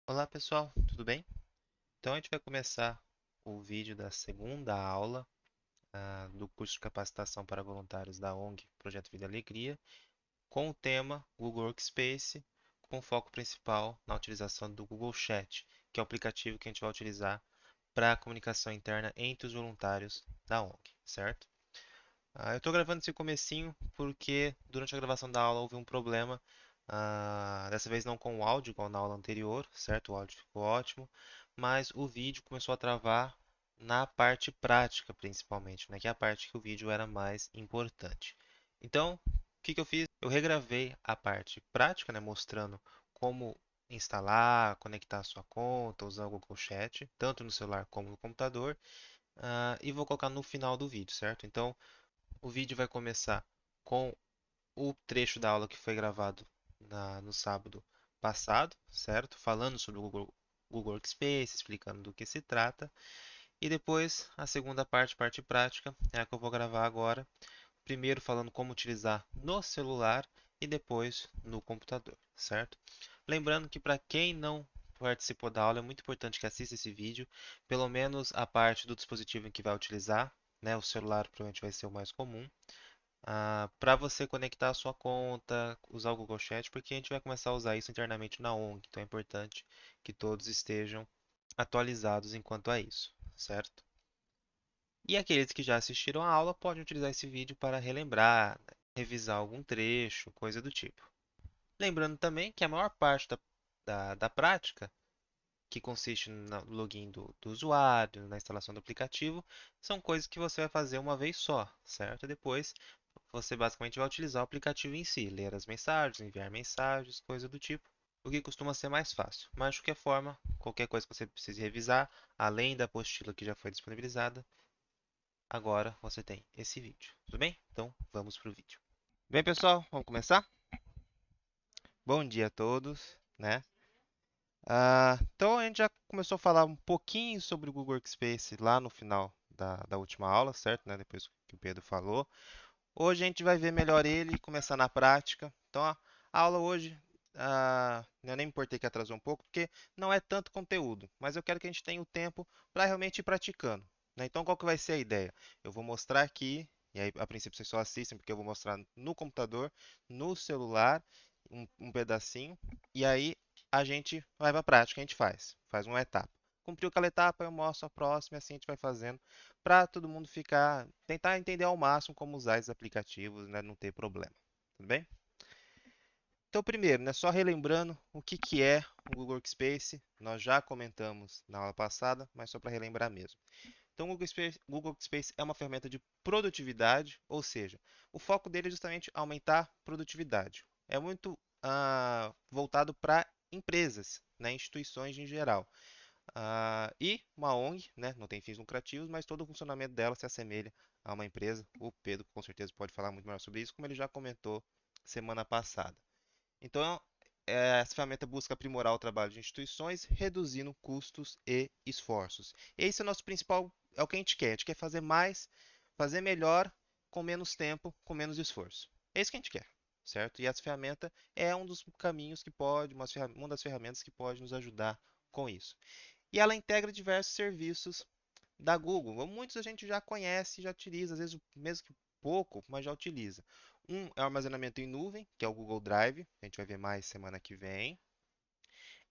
Olá pessoal, tudo bem? Então a gente vai começar o vídeo da segunda aula do curso de capacitação para voluntários da ONG Projeto Vida e Alegria, com o tema Google Workspace, com foco principal na utilização do Google Chat, que é o aplicativo que a gente vai utilizar para a comunicação interna entre os voluntários da ONG, certo? Eu estou gravando esse comecinho porque durante a gravação da aula houve um problema, dessa vez não com o áudio, igual na aula anterior, certo? O áudio ficou ótimo, mas o vídeo começou a travar na parte prática, principalmente, né? Que é a parte que o vídeo era mais importante. Então, o que que eu fiz? Eu regravei a parte prática, né? Mostrando como instalar, conectar a sua conta, usar o Google Chat, tanto no celular como no computador, e vou colocar no final do vídeo, certo? Então, o vídeo vai começar com o trecho da aula que foi gravado no sábado passado, certo? Falando sobre o Google Workspace, explicando do que se trata. E depois, a segunda parte, parte prática, é a que eu vou gravar agora. Primeiro falando como utilizar no celular e depois no computador, certo? Lembrando que para quem não participou da aula, é muito importante que assista esse vídeo, pelo menos a parte do dispositivo em que vai utilizar, né? O celular provavelmente vai ser o mais comum, para você conectar a sua conta, usar o Google Chat, porque a gente vai começar a usar isso internamente na ONG, então é importante que todos estejam atualizados enquanto a isso, certo? E aqueles que já assistiram a aula podem utilizar esse vídeo para relembrar, né, revisar algum trecho, coisa do tipo. Lembrando também que a maior parte da prática, que consiste no login do usuário, na instalação do aplicativo, são coisas que você vai fazer uma vez só, certo? Depois você basicamente vai utilizar o aplicativo em si, ler as mensagens, enviar mensagens, coisa do tipo, o que costuma ser mais fácil. Mas de qualquer forma, qualquer coisa que você precise revisar, além da apostila que já foi disponibilizada, agora você tem esse vídeo. Tudo bem? Então vamos para o vídeo. Bem, pessoal, vamos começar? Bom dia a todos, né? Então a gente já começou a falar um pouquinho sobre o Google Workspace lá no final da última aula, certo? Né? Depois que o Pedro falou. Hoje a gente vai ver melhor ele e começar na prática. Então a aula hoje, eu nem me importei que atrasou um pouco, porque não é tanto conteúdo, mas eu quero que a gente tenha o tempo para realmente ir praticando, né? Então qual que vai ser a ideia? Eu vou mostrar aqui, e aí a princípio vocês só assistem, porque eu vou mostrar no computador, no celular, um pedacinho, e aí a gente vai para a prática, a gente faz uma etapa. Cumpriu aquela etapa, eu mostro a próxima, e assim a gente vai fazendo para todo mundo tentar entender ao máximo como usar esses aplicativos, né, não ter problema. Tudo bem? Então, primeiro, né, só relembrando o que que é o Google Workspace, nós já comentamos na aula passada, mas só para relembrar mesmo. Então, o Google Workspace é uma ferramenta de produtividade, ou seja, o foco dele é justamente aumentar a produtividade. É muito voltado para empresas, né, instituições em geral. E uma ONG, né, não tem fins lucrativos, mas todo o funcionamento dela se assemelha a uma empresa. O Pedro com certeza pode falar muito melhor sobre isso, como ele já comentou semana passada. Então, essa ferramenta busca aprimorar o trabalho de instituições, reduzindo custos e esforços. Esse é o nosso principal, é o que a gente quer. A gente quer fazer mais, fazer melhor, com menos tempo, com menos esforço. É isso que a gente quer, certo? E essa ferramenta é um dos caminhos que pode, uma das ferramentas que pode nos ajudar com isso. E ela integra diversos serviços da Google. Muitos a gente já conhece, já utiliza, às vezes mesmo que pouco, mas já utiliza. Um é o armazenamento em nuvem, que é o Google Drive, a gente vai ver mais semana que vem.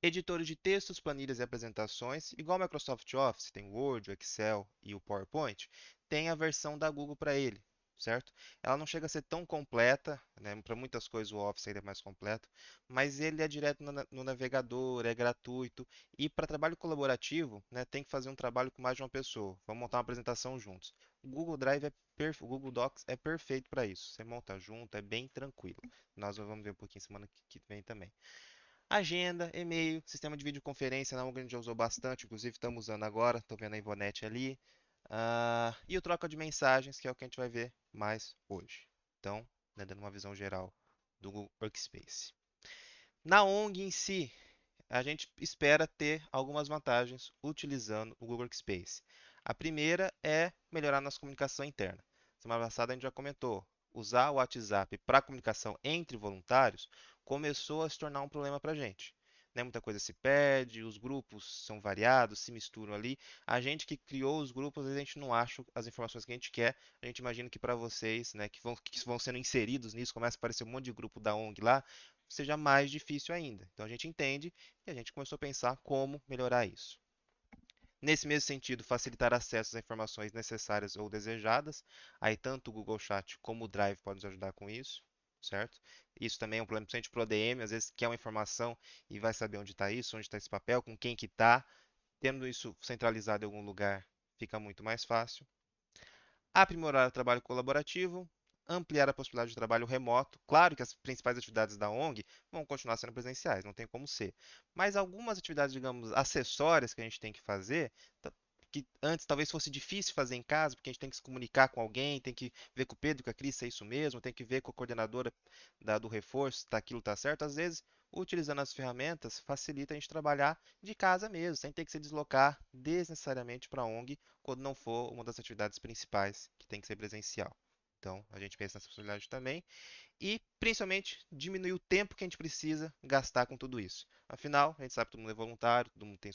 Editores de textos, planilhas e apresentações, igual o Microsoft Office, tem o Word, o Excel e o PowerPoint, tem a versão da Google para ele, certo? Ela não chega a ser tão completa, né? Para muitas coisas o Office ainda é mais completo, mas ele é direto no navegador, é gratuito e para trabalho colaborativo, né, tem que fazer um trabalho com mais de uma pessoa. Vamos montar uma apresentação juntos. O Google Drive o Google Docs é perfeito para isso. Você monta junto, é bem tranquilo. Nós vamos ver um pouquinho semana que vem também. Agenda, e-mail, sistema de videoconferência, não, a gente já usou bastante, inclusive estamos usando agora, estou vendo a Ivonete ali. E o troca de mensagens, que é o que a gente vai ver mais hoje. Então, né, dando uma visão geral do Google Workspace. Na ONG em si, a gente espera ter algumas vantagens utilizando o Google Workspace. A primeira é melhorar nossa comunicação interna. Semana passada a gente já comentou, usar o WhatsApp para comunicação entre voluntários começou a se tornar um problema para a gente. né? Muita coisa se perde, os grupos são variados, se misturam ali. A gente que criou os grupos, às vezes a gente não acha as informações que a gente quer. A gente imagina que para vocês, né, que vão sendo inseridos nisso, começa a aparecer um monte de grupo da ONG lá, seja mais difícil ainda. Então a gente entende e a gente começou a pensar como melhorar isso. Nesse mesmo sentido, facilitar acesso às informações necessárias ou desejadas. Aí tanto o Google Chat como o Drive podem nos ajudar com isso, certo? Isso também é um problema, principalmente para o ADM, às vezes quer uma informação e vai saber onde está isso, onde está esse papel, com quem que está. Tendo isso centralizado em algum lugar, fica muito mais fácil. Aprimorar o trabalho colaborativo, ampliar a possibilidade de trabalho remoto. Claro que as principais atividades da ONG vão continuar sendo presenciais, não tem como ser. Mas algumas atividades, digamos, acessórias que a gente tem que fazer, que antes talvez fosse difícil fazer em casa, porque a gente tem que se comunicar com alguém, tem que ver com o Pedro, com a Cris, se é isso mesmo, tem que ver com a coordenadora do reforço, se aquilo está certo. Às vezes, utilizando as ferramentas, facilita a gente trabalhar de casa mesmo, sem ter que se deslocar desnecessariamente para a ONG quando não for uma das atividades principais que tem que ser presencial. Então, a gente pensa nessa possibilidade também. E, principalmente, diminuir o tempo que a gente precisa gastar com tudo isso. Afinal, a gente sabe que todo mundo é voluntário, todo mundo tem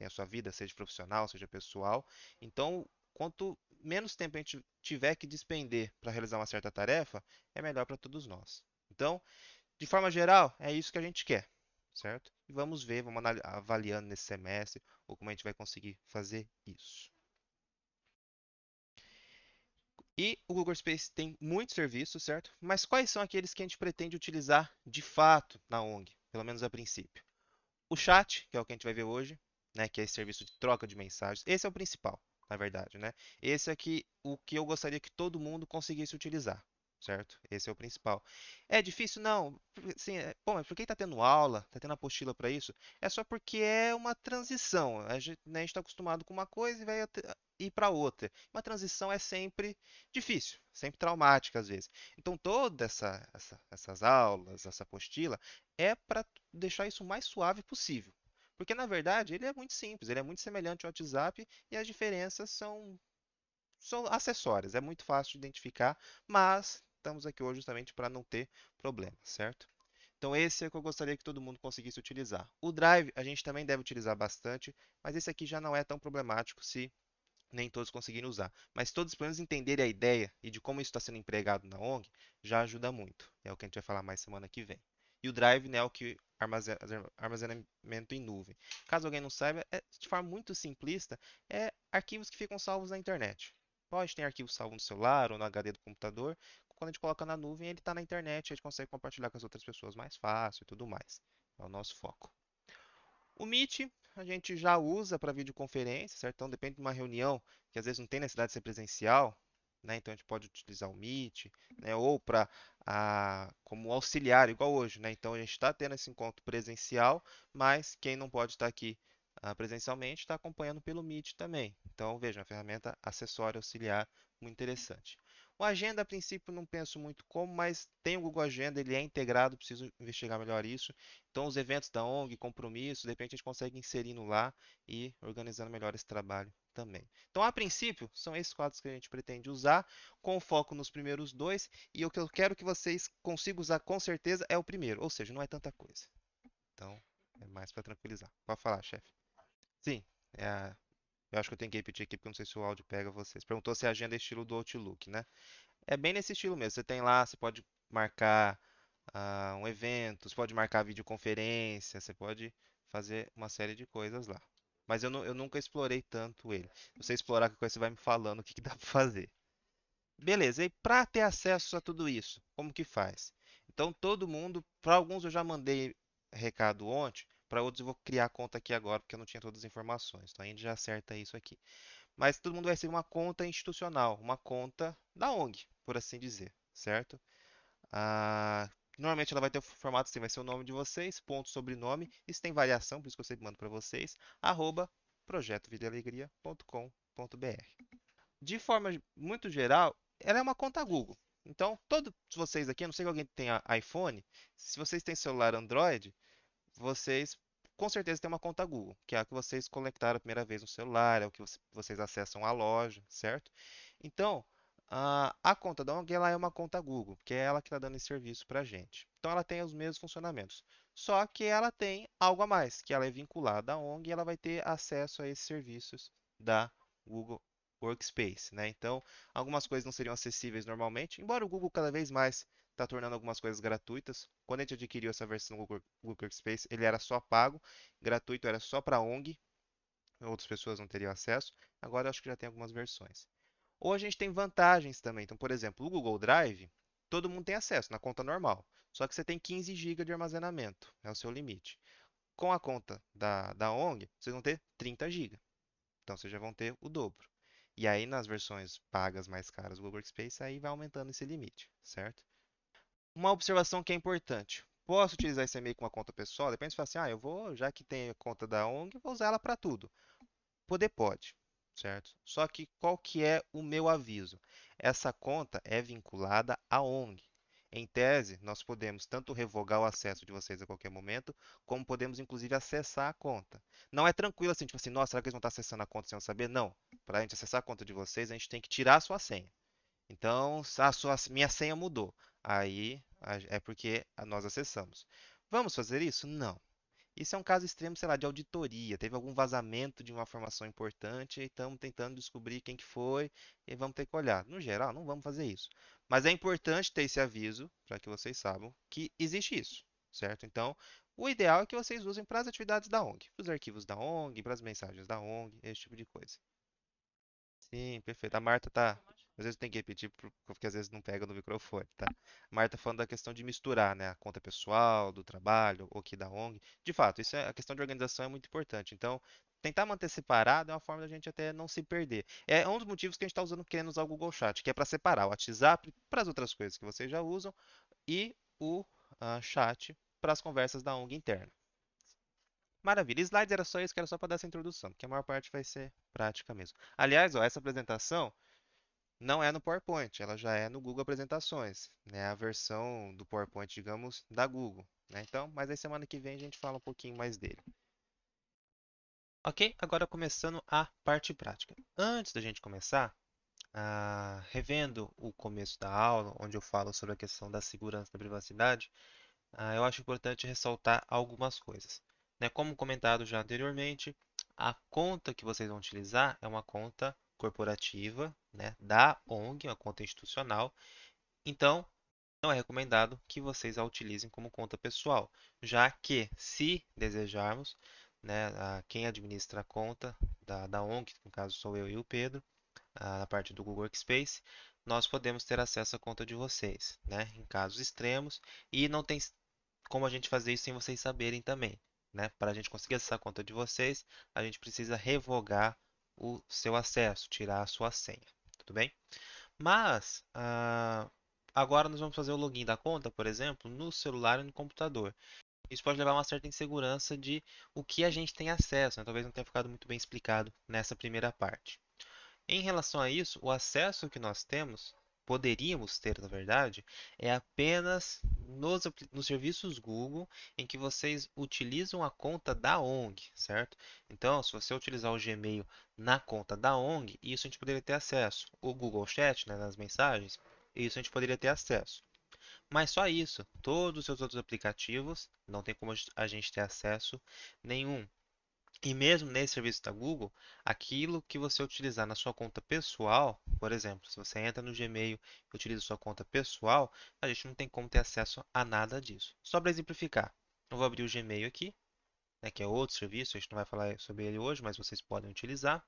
a sua vida, seja profissional, seja pessoal. Então, quanto menos tempo a gente tiver que despender para realizar uma certa tarefa, é melhor para todos nós. Então, de forma geral, é isso que a gente quer, certo? E vamos ver, vamos avaliando nesse semestre ou como a gente vai conseguir fazer isso. E o Google Space tem muitos serviços, certo? Mas quais são aqueles que a gente pretende utilizar de fato na ONG, pelo menos a princípio? O chat, que é o que a gente vai ver hoje, né, que é esse serviço de troca de mensagens, esse é o principal, na verdade, né? Esse aqui, o que eu gostaria que todo mundo conseguisse utilizar, certo? Esse é o principal. É difícil? Não. Sim, bom, mas por que está tendo aula, está tendo apostila para isso? É só porque é uma transição. A gente, né, está acostumado com uma coisa e vai ir para outra. Uma transição é sempre difícil, sempre traumática às vezes. Então, essas aulas, essa apostila, é para deixar isso o mais suave possível. Porque na verdade ele é muito simples, ele é muito semelhante ao WhatsApp e as diferenças são acessórias, é muito fácil de identificar, mas estamos aqui hoje justamente para não ter problemas, certo? Então esse é o que eu gostaria que todo mundo conseguisse utilizar. O Drive a gente também deve utilizar bastante, mas esse aqui já não é tão problemático se nem todos conseguirem usar. Mas todos, pelo menos, entenderem a ideia e de como isso está sendo empregado na ONG, já ajuda muito. É o que a gente vai falar mais semana que vem. E o Drive, né, é o que armazenamento em nuvem. Caso alguém não saiba, de forma muito simplista, é arquivos que ficam salvos na internet. Pode ter arquivo salvo no celular ou no HD do computador. Quando a gente coloca na nuvem, ele está na internet, a gente consegue compartilhar com as outras pessoas mais fácil e tudo mais. É o nosso foco. O Meet a gente já usa para videoconferência, certo? Então depende de uma reunião que às vezes não tem necessidade de ser presencial, né? Então a gente pode utilizar o Meet, né? Ou para como auxiliar, igual hoje, né? Então a gente está tendo esse encontro presencial, mas quem não pode estar aqui presencialmente está acompanhando pelo Meet também. Então veja, uma ferramenta acessória auxiliar muito interessante. O Agenda, a princípio, não penso muito como, mas tem o Google Agenda, ele é integrado, preciso investigar melhor isso. Então, os eventos da ONG, compromissos, de repente a gente consegue inserindo lá e organizando melhor esse trabalho também. Então, a princípio, são esses quadros que a gente pretende usar, com foco nos primeiros dois, e o que eu quero que vocês consigam usar com certeza é o primeiro, ou seja, não é tanta coisa. Então, é mais para tranquilizar. Pode falar, chefe. Sim, eu acho que eu tenho que repetir aqui porque eu não sei se o áudio pega vocês. Perguntou se a agenda é estilo do Outlook, né? É bem nesse estilo mesmo. Você tem lá, você pode marcar um evento, você pode marcar videoconferência, você pode fazer uma série de coisas lá. Mas eu nunca explorei tanto ele. Se você explorar, qualquer coisa você vai me falando o que dá para fazer. Beleza, e para ter acesso a tudo isso, como que faz? Então, todo mundo, para alguns eu já mandei recado ontem, para outros eu vou criar conta aqui agora, porque eu não tinha todas as informações. Então, a gente já acerta isso aqui. Mas todo mundo vai ser uma conta institucional, uma conta da ONG, por assim dizer, certo? Ah, normalmente ela vai ter o formato assim, vai ser o nome de vocês, ponto sobrenome, isso tem variação, por isso que eu sempre mando para vocês, arroba projetovidalegria.com.br. De forma muito geral, ela é uma conta Google. Então, todos vocês aqui, a não sei que alguém tenha iPhone, se vocês têm celular Android, vocês com certeza têm uma conta Google, que é a que vocês conectaram a primeira vez no celular, é o que vocês acessam a loja, certo? Então, a conta da ONG ela é uma conta Google, que é ela que está dando esse serviço para a gente. Então, ela tem os mesmos funcionamentos. só que ela tem algo a mais, que ela é vinculada à ONG e ela vai ter acesso a esses serviços da Google Workspace, né? Então, algumas coisas não seriam acessíveis normalmente, embora o Google cada vez mais está tornando algumas coisas gratuitas. Quando a gente adquiriu essa versão do Google Workspace, ele era só pago, gratuito era só para ONG, outras pessoas não teriam acesso. Agora eu acho que já tem algumas versões. Ou a gente tem vantagens também. Então, por exemplo, o Google Drive, todo mundo tem acesso na conta normal. Só que você tem 15 GB de armazenamento, é o seu limite. Com a conta da ONG, vocês vão ter 30 GB. Então, vocês já vão ter o dobro. E aí, nas versões pagas mais caras do Google Workspace, aí vai aumentando esse limite, certo? Uma observação que é importante. Posso utilizar esse e-mail com uma conta pessoal? Depende se você fala assim, eu vou, já que tem a conta da ONG, vou usar ela para tudo. Poder pode, certo? Só que qual que é o meu aviso? Essa conta é vinculada à ONG. Em tese, nós podemos tanto revogar o acesso de vocês a qualquer momento, como podemos inclusive acessar a conta. Não é tranquilo assim, tipo assim, nossa, será que eles vão estar acessando a conta sem eu saber? Não. Para a gente acessar a conta de vocês, a gente tem que tirar a sua senha. Então, minha senha mudou. Aí é porque nós acessamos. Vamos fazer isso? Não. Isso é um caso extremo, sei lá, de auditoria. Teve algum vazamento de uma informação importante e estamos tentando descobrir quem que foi e vamos ter que olhar. No geral, não vamos fazer isso. Mas é importante ter esse aviso para que vocês saibam que existe isso, certo? Então, o ideal é que vocês usem para as atividades da ONG, para os arquivos da ONG, para as mensagens da ONG, esse tipo de coisa. Sim, perfeito. A Marta tá. Às vezes tem que repetir porque às vezes não pega no microfone, tá? A Marta falando da questão de misturar, né? A conta pessoal, do trabalho, ou aqui da ONG. De fato, isso é, a questão de organização é muito importante. Então, tentar manter separado é uma forma da gente até não se perder. É um dos motivos que a gente está usando, querendo usar o Google Chat, que é para separar o WhatsApp para as outras coisas que vocês já usam e o chat para as conversas da ONG interna. Maravilha. Slides era só isso, que era só para dar essa introdução, porque a maior parte vai ser prática mesmo. Aliás, ó, essa apresentação não é no PowerPoint, ela já é no Google Apresentações, né? A versão do PowerPoint, digamos, da Google, né? Então, mas aí semana que vem a gente fala um pouquinho mais dele. Ok, agora começando a parte prática. Antes da gente começar, revendo o começo da aula, onde eu falo sobre a questão da segurança e da privacidade, eu acho importante ressaltar algumas coisas, né? Como comentado já anteriormente, a conta que vocês vão utilizar é uma conta corporativa, né, da ONG, uma conta institucional. Então, não é recomendado que vocês a utilizem como conta pessoal, já que, se desejarmos, né, quem administra a conta da ONG, no caso sou eu e o Pedro, na parte do Google Workspace, nós podemos ter acesso à conta de vocês, né, em casos extremos, e não tem como a gente fazer isso sem vocês saberem também, né? Para a gente conseguir acessar a conta de vocês, a gente precisa revogar o seu acesso, tirar a sua senha, tudo bem? Mas agora nós vamos fazer o login da conta, por exemplo, no celular e no computador. Isso pode levar a uma certa insegurança de o que a gente tem acesso, né? Talvez não tenha ficado muito bem explicado nessa primeira parte. Em relação a isso, o acesso que nós temos, poderíamos ter, na verdade, é apenas nos serviços Google em que vocês utilizam a conta da ONG, certo? Então, se você utilizar o Gmail na conta da ONG, isso a gente poderia ter acesso. O Google Chat, né, nas mensagens, isso a gente poderia ter acesso. Mas só isso, todos os seus outros aplicativos, não tem como a gente ter acesso nenhum. E mesmo nesse serviço da Google, aquilo que você utilizar na sua conta pessoal, por exemplo, se você entra no Gmail e utiliza sua conta pessoal, a gente não tem como ter acesso a nada disso. Só para exemplificar, eu vou abrir o Gmail aqui, né, que é outro serviço, a gente não vai falar sobre ele hoje, mas vocês podem utilizar.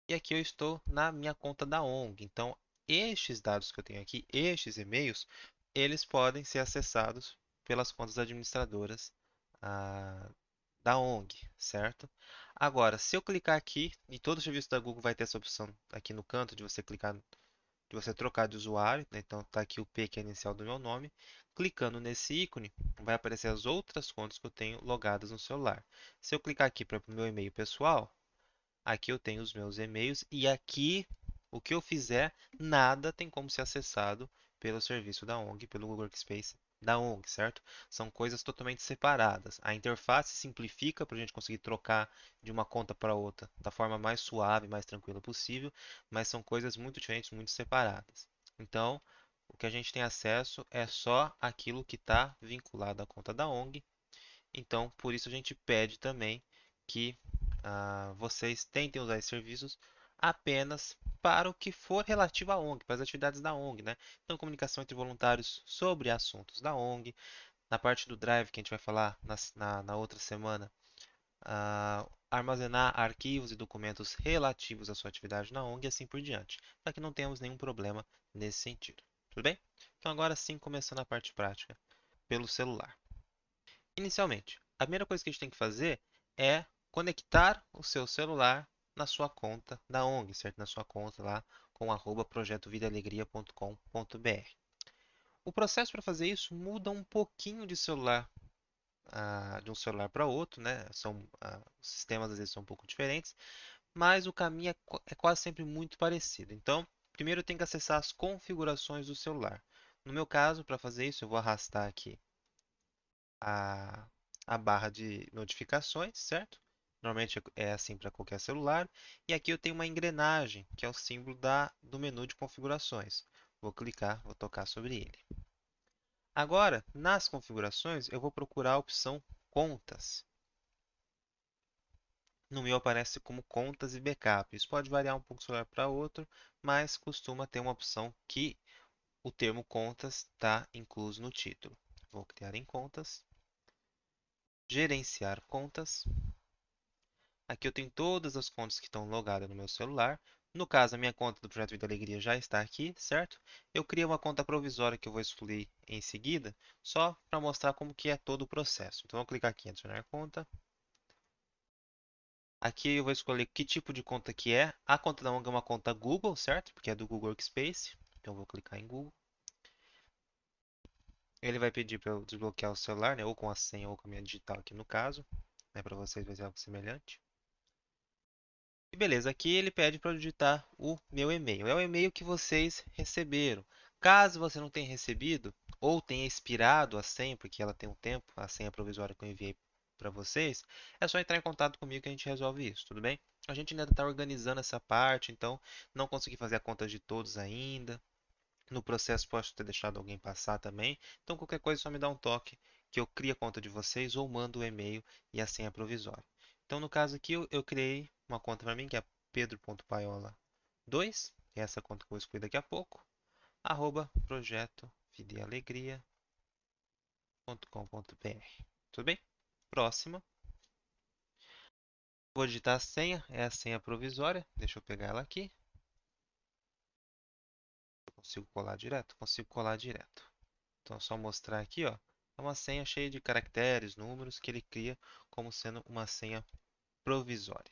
E aqui eu estou na minha conta da ONG. Então, estes dados que eu tenho aqui, estes e-mails, eles podem ser acessados pelas contas administradoras ah, da ONG, certo? Agora, se eu clicar aqui, e todo o serviço da Google vai ter essa opção aqui no canto de você clicar, de você trocar de usuário, né? Então tá aqui o P que é a inicial do meu nome. Clicando nesse ícone, vai aparecer as outras contas que eu tenho logadas no celular. Se eu clicar aqui para o meu e-mail pessoal, aqui eu tenho os meus e-mails e aqui o que eu fizer, nada tem como ser acessado pelo serviço da ONG, pelo Google Workspace da ONG, certo? São coisas totalmente separadas. A interface simplifica para a gente conseguir trocar de uma conta para outra da forma mais suave, mais tranquila possível, mas são coisas muito diferentes, muito separadas. Então, o que a gente tem acesso é só aquilo que está vinculado à conta da ONG Então, por isso a gente pede também que vocês tentem usar esses serviços apenas para o que for relativo à ONG, para as atividades da ONG, né? Então, comunicação entre voluntários sobre assuntos da ONG. Na parte do Drive, que a gente vai falar na outra semana, armazenar arquivos e documentos relativos à sua atividade na ONG e assim por diante, para que não tenhamos nenhum problema nesse sentido. Tudo bem? Então, agora sim, começando a parte prática pelo celular. Inicialmente, a primeira coisa que a gente tem que fazer é conectar o seu celular na sua conta da ONG, certo? Na sua conta lá com @projetovidalegria.com.br. O processo para fazer isso muda um pouquinho de um celular para outro, né? Os sistemas às vezes são um pouco diferentes, mas o caminho é quase sempre muito parecido. Então, primeiro eu tenho que acessar as configurações do celular. No meu caso, para fazer isso, eu vou arrastar aqui a, a barra de notificações, certo? Normalmente é assim para qualquer celular. E aqui eu tenho uma engrenagem, que é o símbolo do menu de configurações. Vou clicar, vou tocar sobre ele. Agora, nas configurações, eu vou procurar a opção Contas. No meu aparece como Contas e Backup. Isso pode variar um pouco de celular para outro, mas costuma ter uma opção que o termo Contas está incluso no título. Vou criar em Contas, Gerenciar Contas. Aqui eu tenho todas as contas que estão logadas no meu celular. No caso, a minha conta do Projeto Vida e Alegria já está aqui, certo? Eu criei uma conta provisória que eu vou excluir em seguida, só para mostrar como que é todo o processo. Então, eu vou clicar aqui em adicionar conta. Aqui eu vou escolher que tipo de conta que é. A conta da ONG é uma conta Google, certo? Porque é do Google Workspace. Então, eu vou clicar em Google. Ele vai pedir para eu desbloquear o celular, né? Ou com a senha ou com a minha digital aqui no caso. Né? Para vocês vai ser algo semelhante. E beleza, aqui ele pede para eu digitar o meu e-mail. É o e-mail que vocês receberam. Caso você não tenha recebido ou tenha expirado a senha, porque ela tem um tempo, a senha provisória que eu enviei para vocês, é só entrar em contato comigo que a gente resolve isso, tudo bem? A gente ainda está organizando essa parte, então não consegui fazer a conta de todos ainda. No processo posso ter deixado alguém passar também. Então qualquer coisa é só me dá um toque que eu crio a conta de vocês ou mando o e-mail e a senha provisória. Então no caso aqui eu criei uma conta para mim que é pedro.paiola2, que é essa conta que eu vou excluir daqui a pouco, @projetovidealegria.com.br. Tudo bem? Próxima. Vou digitar a senha, é a senha provisória. Deixa eu pegar ela aqui. Eu consigo colar direto? Consigo colar direto. Então, é só mostrar aqui, ó, é uma senha cheia de caracteres, números que ele cria como sendo uma senha provisória.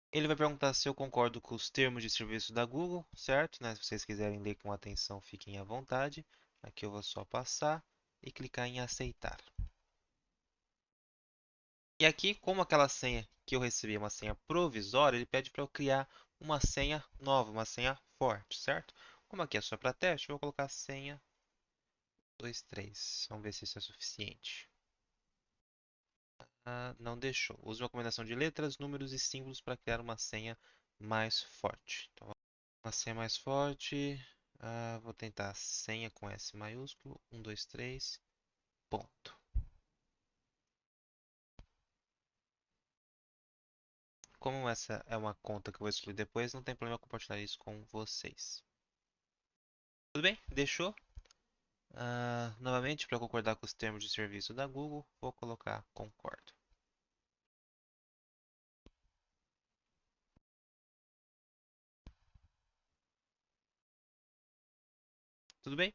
Ele vai perguntar se eu concordo com os termos de serviço da Google, certo? Né? Se vocês quiserem ler com atenção, fiquem à vontade. Aqui eu vou só passar e clicar em aceitar. E aqui, como aquela senha que eu recebi é uma senha provisória, ele pede para eu criar uma senha nova, uma senha forte, certo? Como aqui é só para teste, eu vou colocar senha 23. Vamos ver se isso é suficiente. Não deixou. Use uma combinação de letras, números e símbolos para criar uma senha mais forte. Então, uma senha mais forte. Vou tentar senha com S maiúsculo. 1, 2, 3. Ponto. Como essa é uma conta que eu vou excluir depois, não tem problema compartilhar isso com vocês. Tudo bem? Deixou? Novamente, para concordar com os termos de serviço da Google, vou colocar concordo. Tudo bem?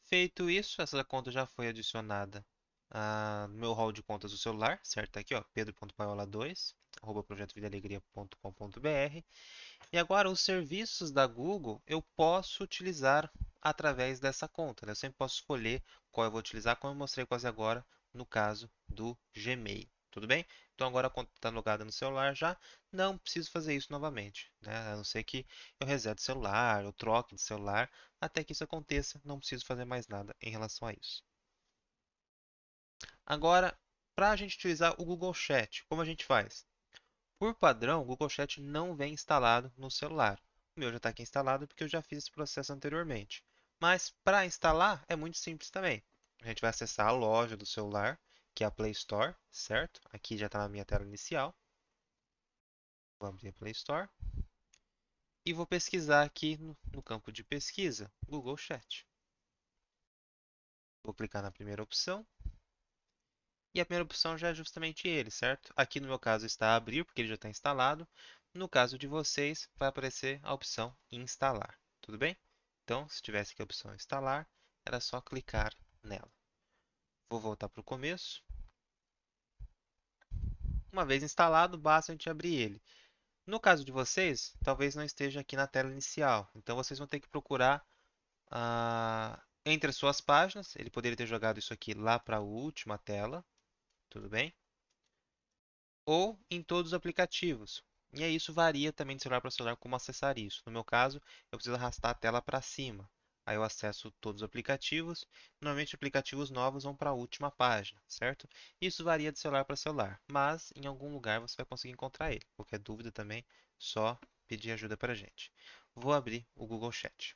Feito isso, essa conta já foi adicionada no meu hall de contas do celular, certo? Tá aqui, ó, pedro.paiola2, @projetovidalegria.com.br. E agora, os serviços da Google eu posso utilizar através dessa conta, né? Eu sempre posso escolher qual eu vou utilizar, como eu mostrei quase agora no caso do Gmail. Tudo bem? Então agora a conta está logada no celular já, não preciso fazer isso novamente, né? A não ser que eu resete o celular, eu troque de celular, até que isso aconteça, não preciso fazer mais nada em relação a isso. Agora, para a gente utilizar o Google Chat, como a gente faz? Por padrão, o Google Chat não vem instalado no celular. O meu já está aqui instalado porque eu já fiz esse processo anteriormente. Mas para instalar é muito simples também. A gente vai acessar a loja do celular que é a Play Store, certo? Aqui já está na minha tela inicial. Vou abrir a Play Store e vou pesquisar aqui no campo de pesquisa, Google Chat. Vou clicar na primeira opção. E a primeira opção já é justamente ele, certo? Aqui no meu caso está abrir, porque ele já está instalado. No caso de vocês, vai aparecer a opção instalar. Tudo bem? Então, se tivesse aqui a opção instalar, era só clicar nela. Vou voltar para o começo. Uma vez instalado, basta a gente abrir ele. No caso de vocês, talvez não esteja aqui na tela inicial. Então, vocês vão ter que procurar entre as suas páginas. Ele poderia ter jogado isso aqui lá para a última tela. Tudo bem? Ou em todos os aplicativos. E aí isso varia também de celular para celular como acessar isso. No meu caso, eu preciso arrastar a tela para cima. Aí eu acesso todos os aplicativos. Normalmente aplicativos novos vão para a última página, certo? Isso varia de celular para celular, mas em algum lugar você vai conseguir encontrar ele. Qualquer dúvida também, só pedir ajuda para a gente. Vou abrir o Google Chat.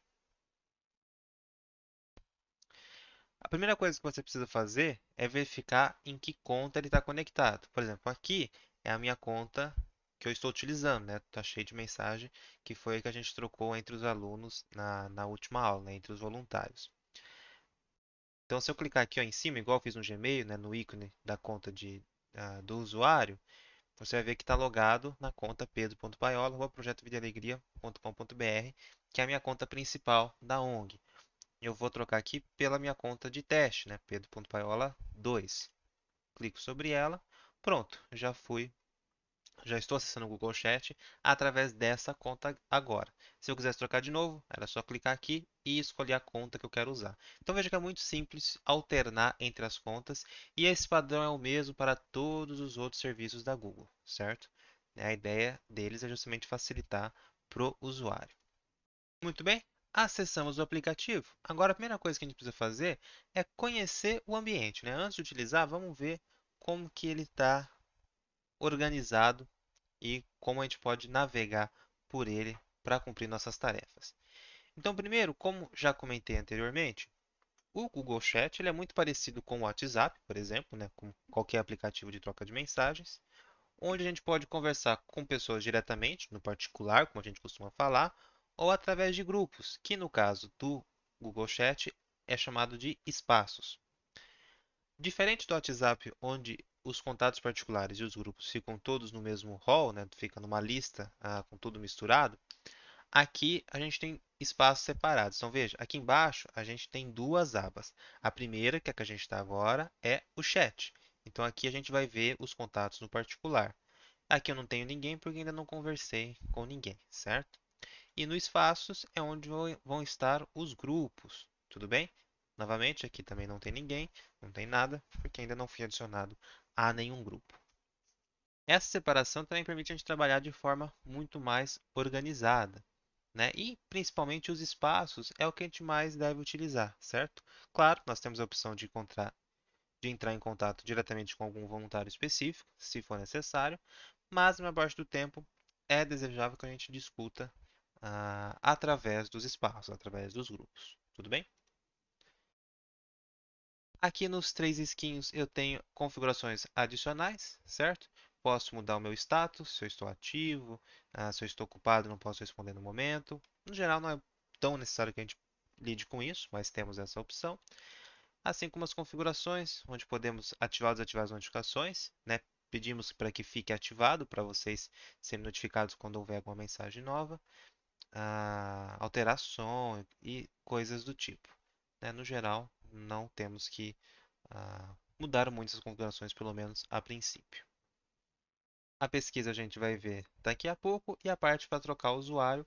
A primeira coisa que você precisa fazer é verificar em que conta ele está conectado. Por exemplo, aqui é a minha conta que eu estou utilizando, né? Está cheio de mensagem que foi a que a gente trocou entre os alunos na última aula, né? Entre os voluntários. Então, se eu clicar aqui ó, em cima, igual eu fiz no Gmail, né? No ícone da conta do usuário, você vai ver que está logado na conta pedro.paiola@projetovidealegria.com.br, que é a minha conta principal da ONG. Eu vou trocar aqui pela minha conta de teste, né? Pedro.paiola 2. Clico sobre ela. Pronto, já estou acessando o Google Chat através dessa conta agora. Se eu quisesse trocar de novo, era só clicar aqui e escolher a conta que eu quero usar. Então veja que é muito simples alternar entre as contas e esse padrão é o mesmo para todos os outros serviços da Google, certo? A ideia deles é justamente facilitar para o usuário. Muito bem, acessamos o aplicativo. Agora, a primeira coisa que a gente precisa fazer é conhecer o ambiente, né? Antes de utilizar, vamos ver como que ele está organizado e como a gente pode navegar por ele para cumprir nossas tarefas. Então, primeiro, como já comentei anteriormente, o Google Chat ele é muito parecido com o WhatsApp, por exemplo, né? Com qualquer aplicativo de troca de mensagens, onde a gente pode conversar com pessoas diretamente, no particular, como a gente costuma falar, ou através de grupos, que no caso do Google Chat é chamado de espaços. Diferente do WhatsApp, onde os contatos particulares e os grupos ficam todos no mesmo hall, né, fica numa lista com tudo misturado, aqui a gente tem espaços separados. Então veja, aqui embaixo a gente tem duas abas. A primeira, que é a que a gente está agora, é o chat. Então aqui a gente vai ver os contatos no particular. Aqui eu não tenho ninguém porque ainda não conversei com ninguém, certo? E no espaços é onde vão estar os grupos, tudo bem? Novamente, aqui também não tem ninguém, não tem nada, porque ainda não fui adicionado a nenhum grupo. Essa separação também permite a gente trabalhar de forma muito mais organizada, né? E principalmente os espaços é o que a gente mais deve utilizar, certo? Claro, nós temos a opção de entrar em contato diretamente com algum voluntário específico, se for necessário, mas na maior parte do tempo é desejável que a gente discuta através dos espaços, através dos grupos. Tudo bem? Aqui nos três risquinhos eu tenho configurações adicionais, certo? Posso mudar o meu status, se eu estou ativo, se eu estou ocupado, não posso responder no momento. No geral, não é tão necessário que a gente lide com isso, mas temos essa opção. Assim como as configurações, onde podemos ativar ou desativar as notificações, né? Pedimos para que fique ativado para vocês serem notificados quando houver alguma mensagem nova, alteração e coisas do tipo, né? No geral, não temos que mudar muitas configurações, pelo menos a princípio. A pesquisa a gente vai ver daqui a pouco e a parte para trocar o usuário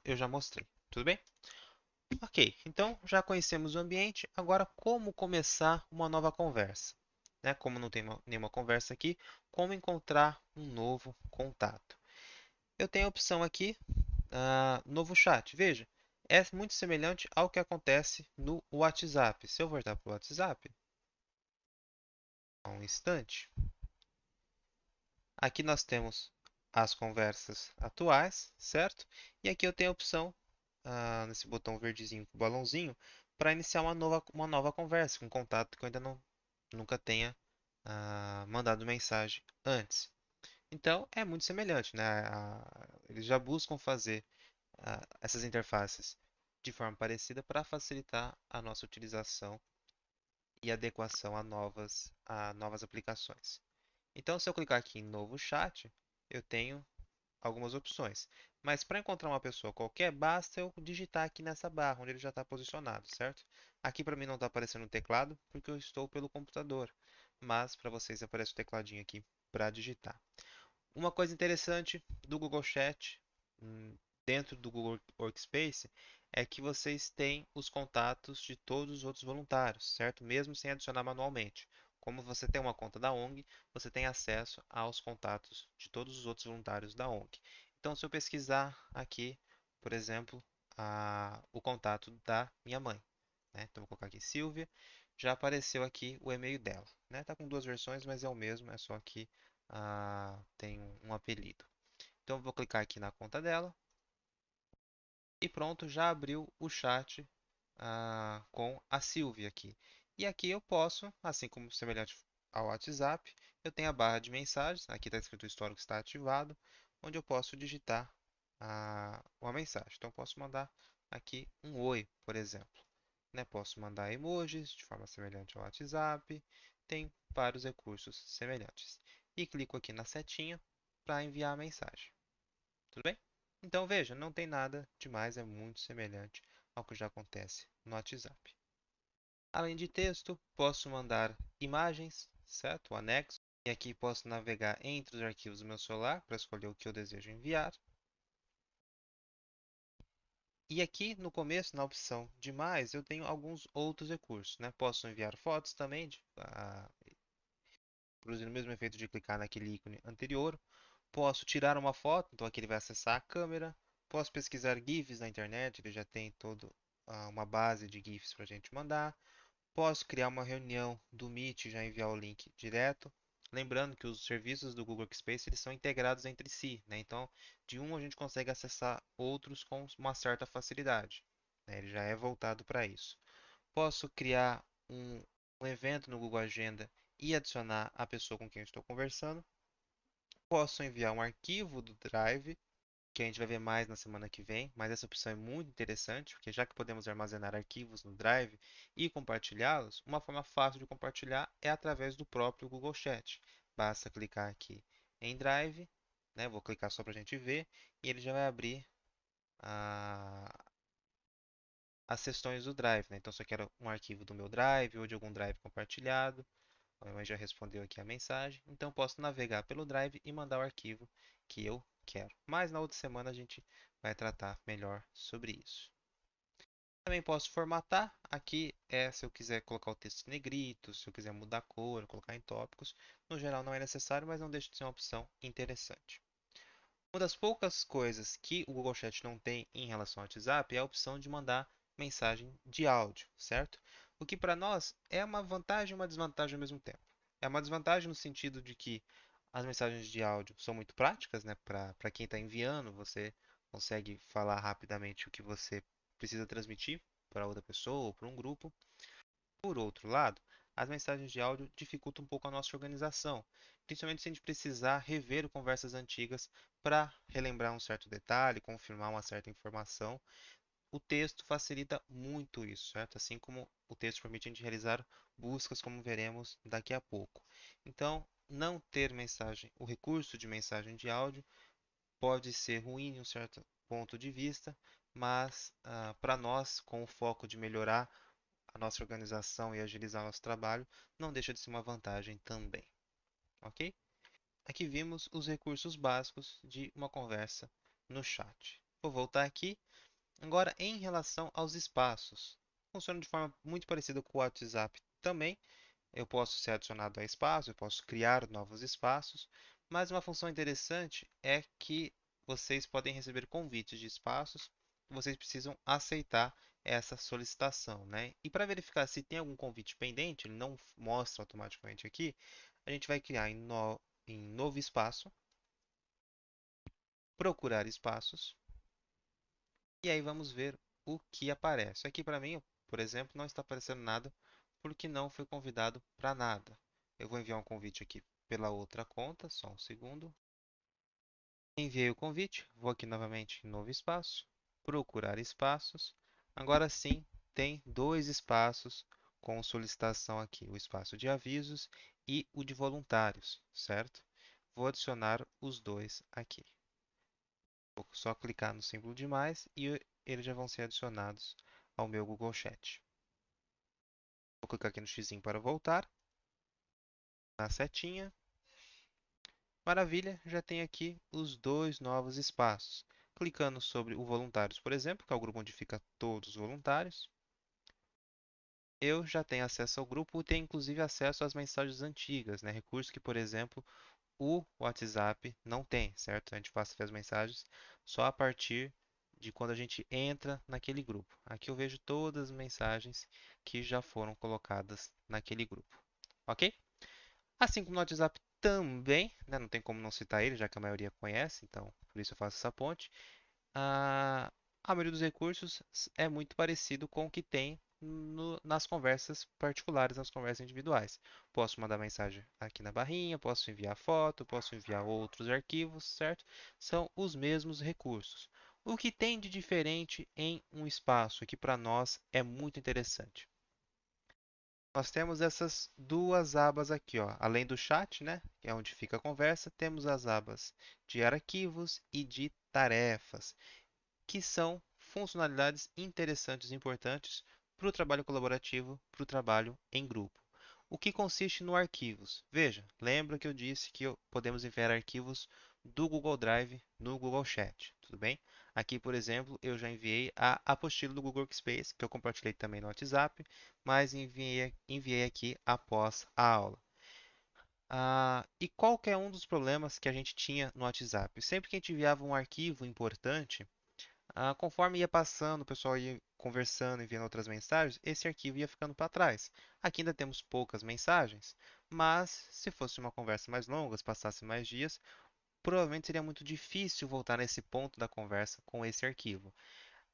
eu já mostrei. Tudo bem? Ok, então já conhecemos o ambiente, agora como começar uma nova conversa? Né? Como não tem nenhuma conversa aqui, como encontrar um novo contato? Eu tenho a opção aqui, novo chat. Veja, é muito semelhante ao que acontece no WhatsApp. Se eu voltar para o WhatsApp, um instante, aqui nós temos as conversas atuais, certo? E aqui eu tenho a opção nesse botão verdezinho com o balãozinho para iniciar uma nova conversa com um contato que eu ainda nunca tenha mandado mensagem antes. Então, é muito semelhante, né? Eles já buscam fazer essas interfaces de forma parecida para facilitar a nossa utilização e adequação a novas aplicações. Então, se eu clicar aqui em novo chat, eu tenho algumas opções. Mas para encontrar uma pessoa qualquer, basta eu digitar aqui nessa barra, onde ele já está posicionado, certo? Aqui para mim não está aparecendo o teclado, porque eu estou pelo computador. Mas para vocês aparece o tecladinho aqui para digitar. Uma coisa interessante do Google Chat, hum, dentro do Google Workspace, é que vocês têm os contatos de todos os outros voluntários, certo? Mesmo sem adicionar manualmente. Como você tem uma conta da ONG, você tem acesso aos contatos de todos os outros voluntários da ONG. Então, se eu pesquisar aqui, por exemplo, o contato da minha mãe, né? Então, vou colocar aqui Silvia, já apareceu aqui o e-mail dela, né? Tá com duas versões, mas é o mesmo, é só que tem um apelido. Então, eu vou clicar aqui na conta dela e pronto, já abriu o chat com a Silvia aqui. E aqui eu posso, assim como semelhante ao WhatsApp, eu tenho a barra de mensagens, aqui está escrito o histórico está ativado, onde eu posso digitar uma mensagem. Então, eu posso mandar aqui um oi, por exemplo. Né? Posso mandar emojis de forma semelhante ao WhatsApp, tem vários recursos semelhantes. E clico aqui na setinha para enviar a mensagem. Tudo bem? Então veja, não tem nada demais, é muito semelhante ao que já acontece no WhatsApp. Além de texto, posso mandar imagens, certo? O anexo. E aqui posso navegar entre os arquivos do meu celular para escolher o que eu desejo enviar. E aqui no começo, na opção de mais, eu tenho alguns outros recursos, né? Posso enviar fotos também, produzindo o mesmo efeito de clicar naquele ícone anterior. Posso tirar uma foto, então aqui ele vai acessar a câmera. Posso pesquisar GIFs na internet, ele já tem toda uma base de GIFs para a gente mandar. Posso criar uma reunião do Meet e já enviar o link direto. Lembrando que os serviços do Google Workspace eles são integrados entre si, né? Então, de um a gente consegue acessar outros com uma certa facilidade, né? Ele já é voltado para isso. Posso criar um evento no Google Agenda e adicionar a pessoa com quem eu estou conversando. Posso enviar um arquivo do Drive, que a gente vai ver mais na semana que vem, mas essa opção é muito interessante, porque já que podemos armazenar arquivos no Drive e compartilhá-los, uma forma fácil de compartilhar é através do próprio Google Chat. Basta clicar aqui em Drive, né? Vou clicar só para a gente ver, e ele já vai abrir a- as sessões do Drive, né? Então, se eu quero um arquivo do meu Drive ou de algum Drive compartilhado, a minha mãe já respondeu aqui a mensagem. Então, posso navegar pelo Drive e mandar o arquivo que eu quero. Mas na outra semana a gente vai tratar melhor sobre isso. Também posso formatar. Aqui é se eu quiser colocar o texto em negrito, se eu quiser mudar a cor, colocar em tópicos. No geral não é necessário, mas não deixa de ser uma opção interessante. Uma das poucas coisas que o Google Chat não tem em relação ao WhatsApp é a opção de mandar mensagem de áudio, certo? O que para nós é uma vantagem e uma desvantagem ao mesmo tempo. É uma desvantagem no sentido de que as mensagens de áudio são muito práticas, né? Para quem está enviando, você consegue falar rapidamente o que você precisa transmitir para outra pessoa ou para um grupo. Por outro lado, as mensagens de áudio dificultam um pouco a nossa organização, principalmente se a gente precisar rever conversas antigas para relembrar um certo detalhe, confirmar uma certa informação. O texto facilita muito isso, certo? Assim como o texto permite a gente realizar buscas, como veremos daqui a pouco. Então, não ter mensagem, o recurso de mensagem de áudio pode ser ruim em um certo ponto de vista, mas para nós, com o foco de melhorar a nossa organização e agilizar nosso trabalho, não deixa de ser uma vantagem também, ok? Aqui vimos os recursos básicos de uma conversa no chat. Vou voltar aqui. Agora, em relação aos espaços, funciona de forma muito parecida com o WhatsApp também. Eu posso ser adicionado a espaço, eu posso criar novos espaços, mas uma função interessante é que vocês podem receber convites de espaços, vocês precisam aceitar essa solicitação, né? E para verificar se tem algum convite pendente, ele não mostra automaticamente aqui, a gente vai criar em novo espaço, procurar espaços, e aí vamos ver o que aparece. Aqui para mim, por exemplo, não está aparecendo nada porque não foi convidado para nada. Eu vou enviar um convite aqui pela outra conta, só um segundo. Enviei o convite, vou aqui novamente em novo espaço, procurar espaços. Agora sim, tem dois espaços com solicitação aqui, o espaço de avisos e o de voluntários, certo? Vou adicionar os dois aqui. Vou só clicar no símbolo de mais e eles já vão ser adicionados ao meu Google Chat. Vou clicar aqui no xizinho para voltar, na setinha. Maravilha, já tem aqui os dois novos espaços. Clicando sobre o voluntários, por exemplo, que é o grupo onde fica todos os voluntários, eu já tenho acesso ao grupo e tenho inclusive acesso às mensagens antigas, né? Recursos que, por exemplo, o WhatsApp não tem, certo? A gente passa a ver as mensagens só a partir de quando a gente entra naquele grupo. Aqui eu vejo todas as mensagens que já foram colocadas naquele grupo, ok? Assim como no WhatsApp também, né? Não tem como não citar ele, já que a maioria conhece, então por isso eu faço essa ponte. A, a maioria dos recursos é muito parecido com o que tem nas conversas particulares, nas conversas individuais. Posso mandar mensagem aqui na barrinha, posso enviar foto, posso enviar outros arquivos, certo? São os mesmos recursos. O que tem de diferente em um espaço, que para nós é muito interessante. Nós temos essas duas abas aqui, ó. Além do chat, né, que é onde fica a conversa, temos as abas de arquivos e de tarefas, que são funcionalidades interessantes e importantes para o trabalho colaborativo, para o trabalho em grupo. O que consiste no arquivos? Veja, lembra que eu disse que podemos enviar arquivos do Google Drive no Google Chat, tudo bem? Aqui, por exemplo, eu já enviei a apostila do Google Workspace, que eu compartilhei também no WhatsApp, mas enviei aqui após a aula. E qual que é um dos problemas que a gente tinha no WhatsApp? Sempre que a gente enviava um arquivo importante, conforme ia passando, o pessoal ia conversando, enviando outras mensagens, esse arquivo ia ficando para trás. Aqui ainda temos poucas mensagens, mas se fosse uma conversa mais longa, se passasse mais dias, provavelmente seria muito difícil voltar nesse ponto da conversa com esse arquivo.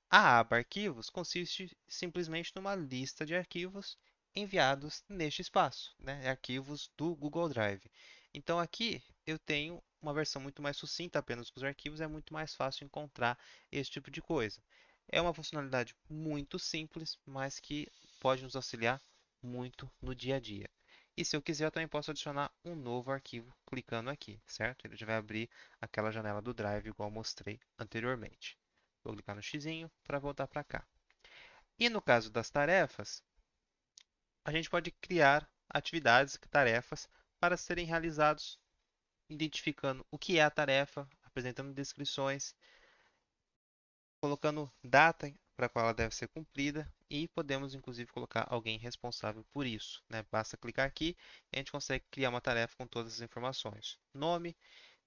A aba Arquivos consiste simplesmente numa lista de arquivos enviados neste espaço, né? Arquivos do Google Drive. Então aqui eu tenho uma versão muito mais sucinta apenas com os arquivos, é muito mais fácil encontrar esse tipo de coisa. É uma funcionalidade muito simples, mas que pode nos auxiliar muito no dia a dia. E se eu quiser, eu também posso adicionar um novo arquivo clicando aqui, certo? Ele já vai abrir aquela janela do Drive, igual eu mostrei anteriormente. Vou clicar no xizinho para voltar para cá. E no caso das tarefas, a gente pode criar atividades, tarefas, para serem realizados, identificando o que é a tarefa, apresentando descrições, colocando data para a qual ela deve ser cumprida e podemos inclusive colocar alguém responsável por isso, né? Basta clicar aqui e a gente consegue criar uma tarefa com todas as informações. Nome,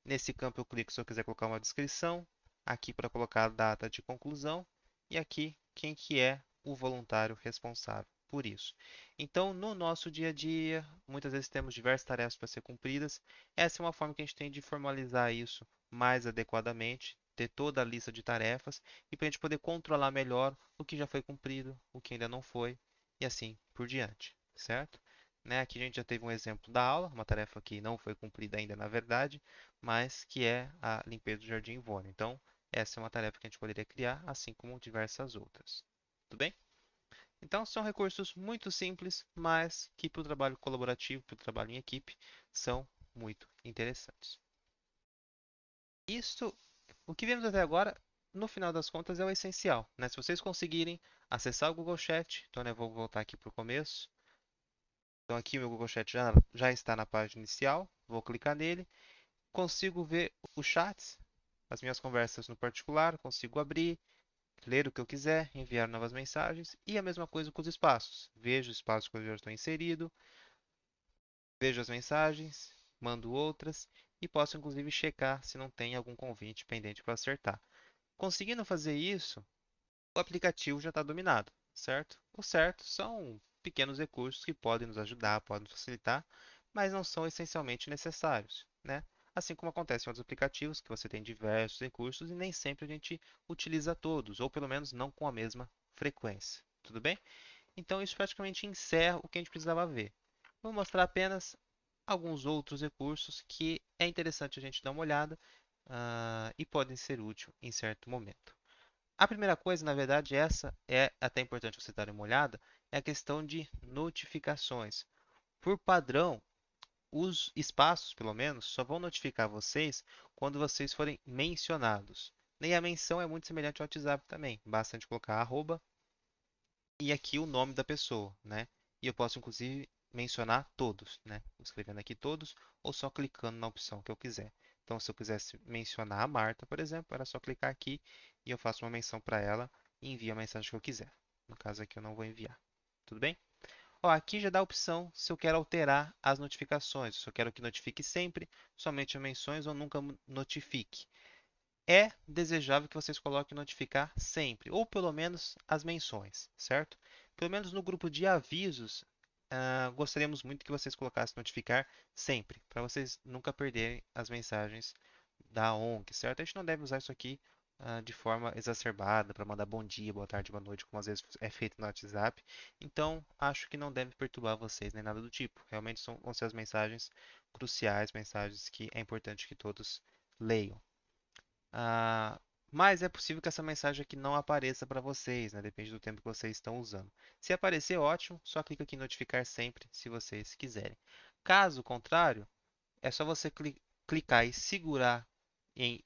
nesse campo eu clico se eu quiser colocar uma descrição, aqui para colocar a data de conclusão e aqui quem que é o voluntário responsável por isso. Então, no nosso dia a dia, muitas vezes temos diversas tarefas para ser cumpridas. Essa é uma forma que a gente tem de formalizar isso mais adequadamente, ter toda a lista de tarefas e para a gente poder controlar melhor o que já foi cumprido, o que ainda não foi e assim por diante, certo? Né? Aqui a gente já teve um exemplo da aula, uma tarefa que não foi cumprida ainda na verdade, mas que é a limpeza do Jardim Ivone. Então, essa é uma tarefa que a gente poderia criar, assim como diversas outras. Tudo bem? Então, são recursos muito simples, mas que para o trabalho colaborativo, para o trabalho em equipe, são muito interessantes. Isto, o que vimos até agora, no final das contas, é o essencial, né? Se vocês conseguirem acessar o Google Chat, então eu vou voltar aqui para o começo. Então, aqui o meu Google Chat já está na página inicial. Vou clicar nele. Consigo ver os chats, as minhas conversas no particular, consigo abrir, ler o que eu quiser, enviar novas mensagens e a mesma coisa com os espaços. Vejo os espaços que eu já estou inserido, vejo as mensagens, mando outras e posso inclusive checar se não tem algum convite pendente para acertar. Conseguindo fazer isso, o aplicativo já está dominado, certo? O certo são pequenos recursos que podem nos ajudar, podem nos facilitar, mas não são essencialmente necessários, né? Assim como acontece em outros aplicativos, que você tem diversos recursos e nem sempre a gente utiliza todos, ou pelo menos não com a mesma frequência. Tudo bem? Então isso praticamente encerra o que a gente precisava ver. Vou mostrar apenas alguns outros recursos que é interessante a gente dar uma olhada, e podem ser úteis em certo momento. A primeira coisa, na verdade, essa é até importante você dar uma olhada, é a questão de notificações. Por padrão, os espaços, pelo menos, só vão notificar vocês quando vocês forem mencionados. E a menção é muito semelhante ao WhatsApp também. Basta a gente colocar arroba e aqui o nome da pessoa, né? E eu posso, inclusive, mencionar todos, né? Escrevendo aqui todos ou só clicando na opção que eu quiser. Então, se eu quisesse mencionar a Marta, por exemplo, era só clicar aqui e eu faço uma menção para ela e envio a mensagem que eu quiser. No caso aqui, eu não vou enviar. Tudo bem? Ó, aqui já dá a opção se eu quero alterar as notificações, se eu quero que notifique sempre, somente as menções ou nunca notifique. É desejável que vocês coloquem notificar sempre, ou pelo menos as menções, certo? Pelo menos no grupo de avisos, gostaríamos muito que vocês colocassem notificar sempre, para vocês nunca perderem as mensagens da ONG, certo? A gente não deve usar isso aqui de forma exacerbada para mandar bom dia, boa tarde, boa noite, como às vezes é feito no WhatsApp. Então, acho que não deve perturbar vocês nem nada do tipo. Realmente vão ser as mensagens cruciais, mensagens que é importante que todos leiam. Ah, mas é possível que essa mensagem aqui não apareça para vocês, né? Depende do tempo que vocês estão usando. Se aparecer, ótimo, só clica aqui em notificar sempre, se vocês quiserem. Caso contrário, é só você clicar e segurar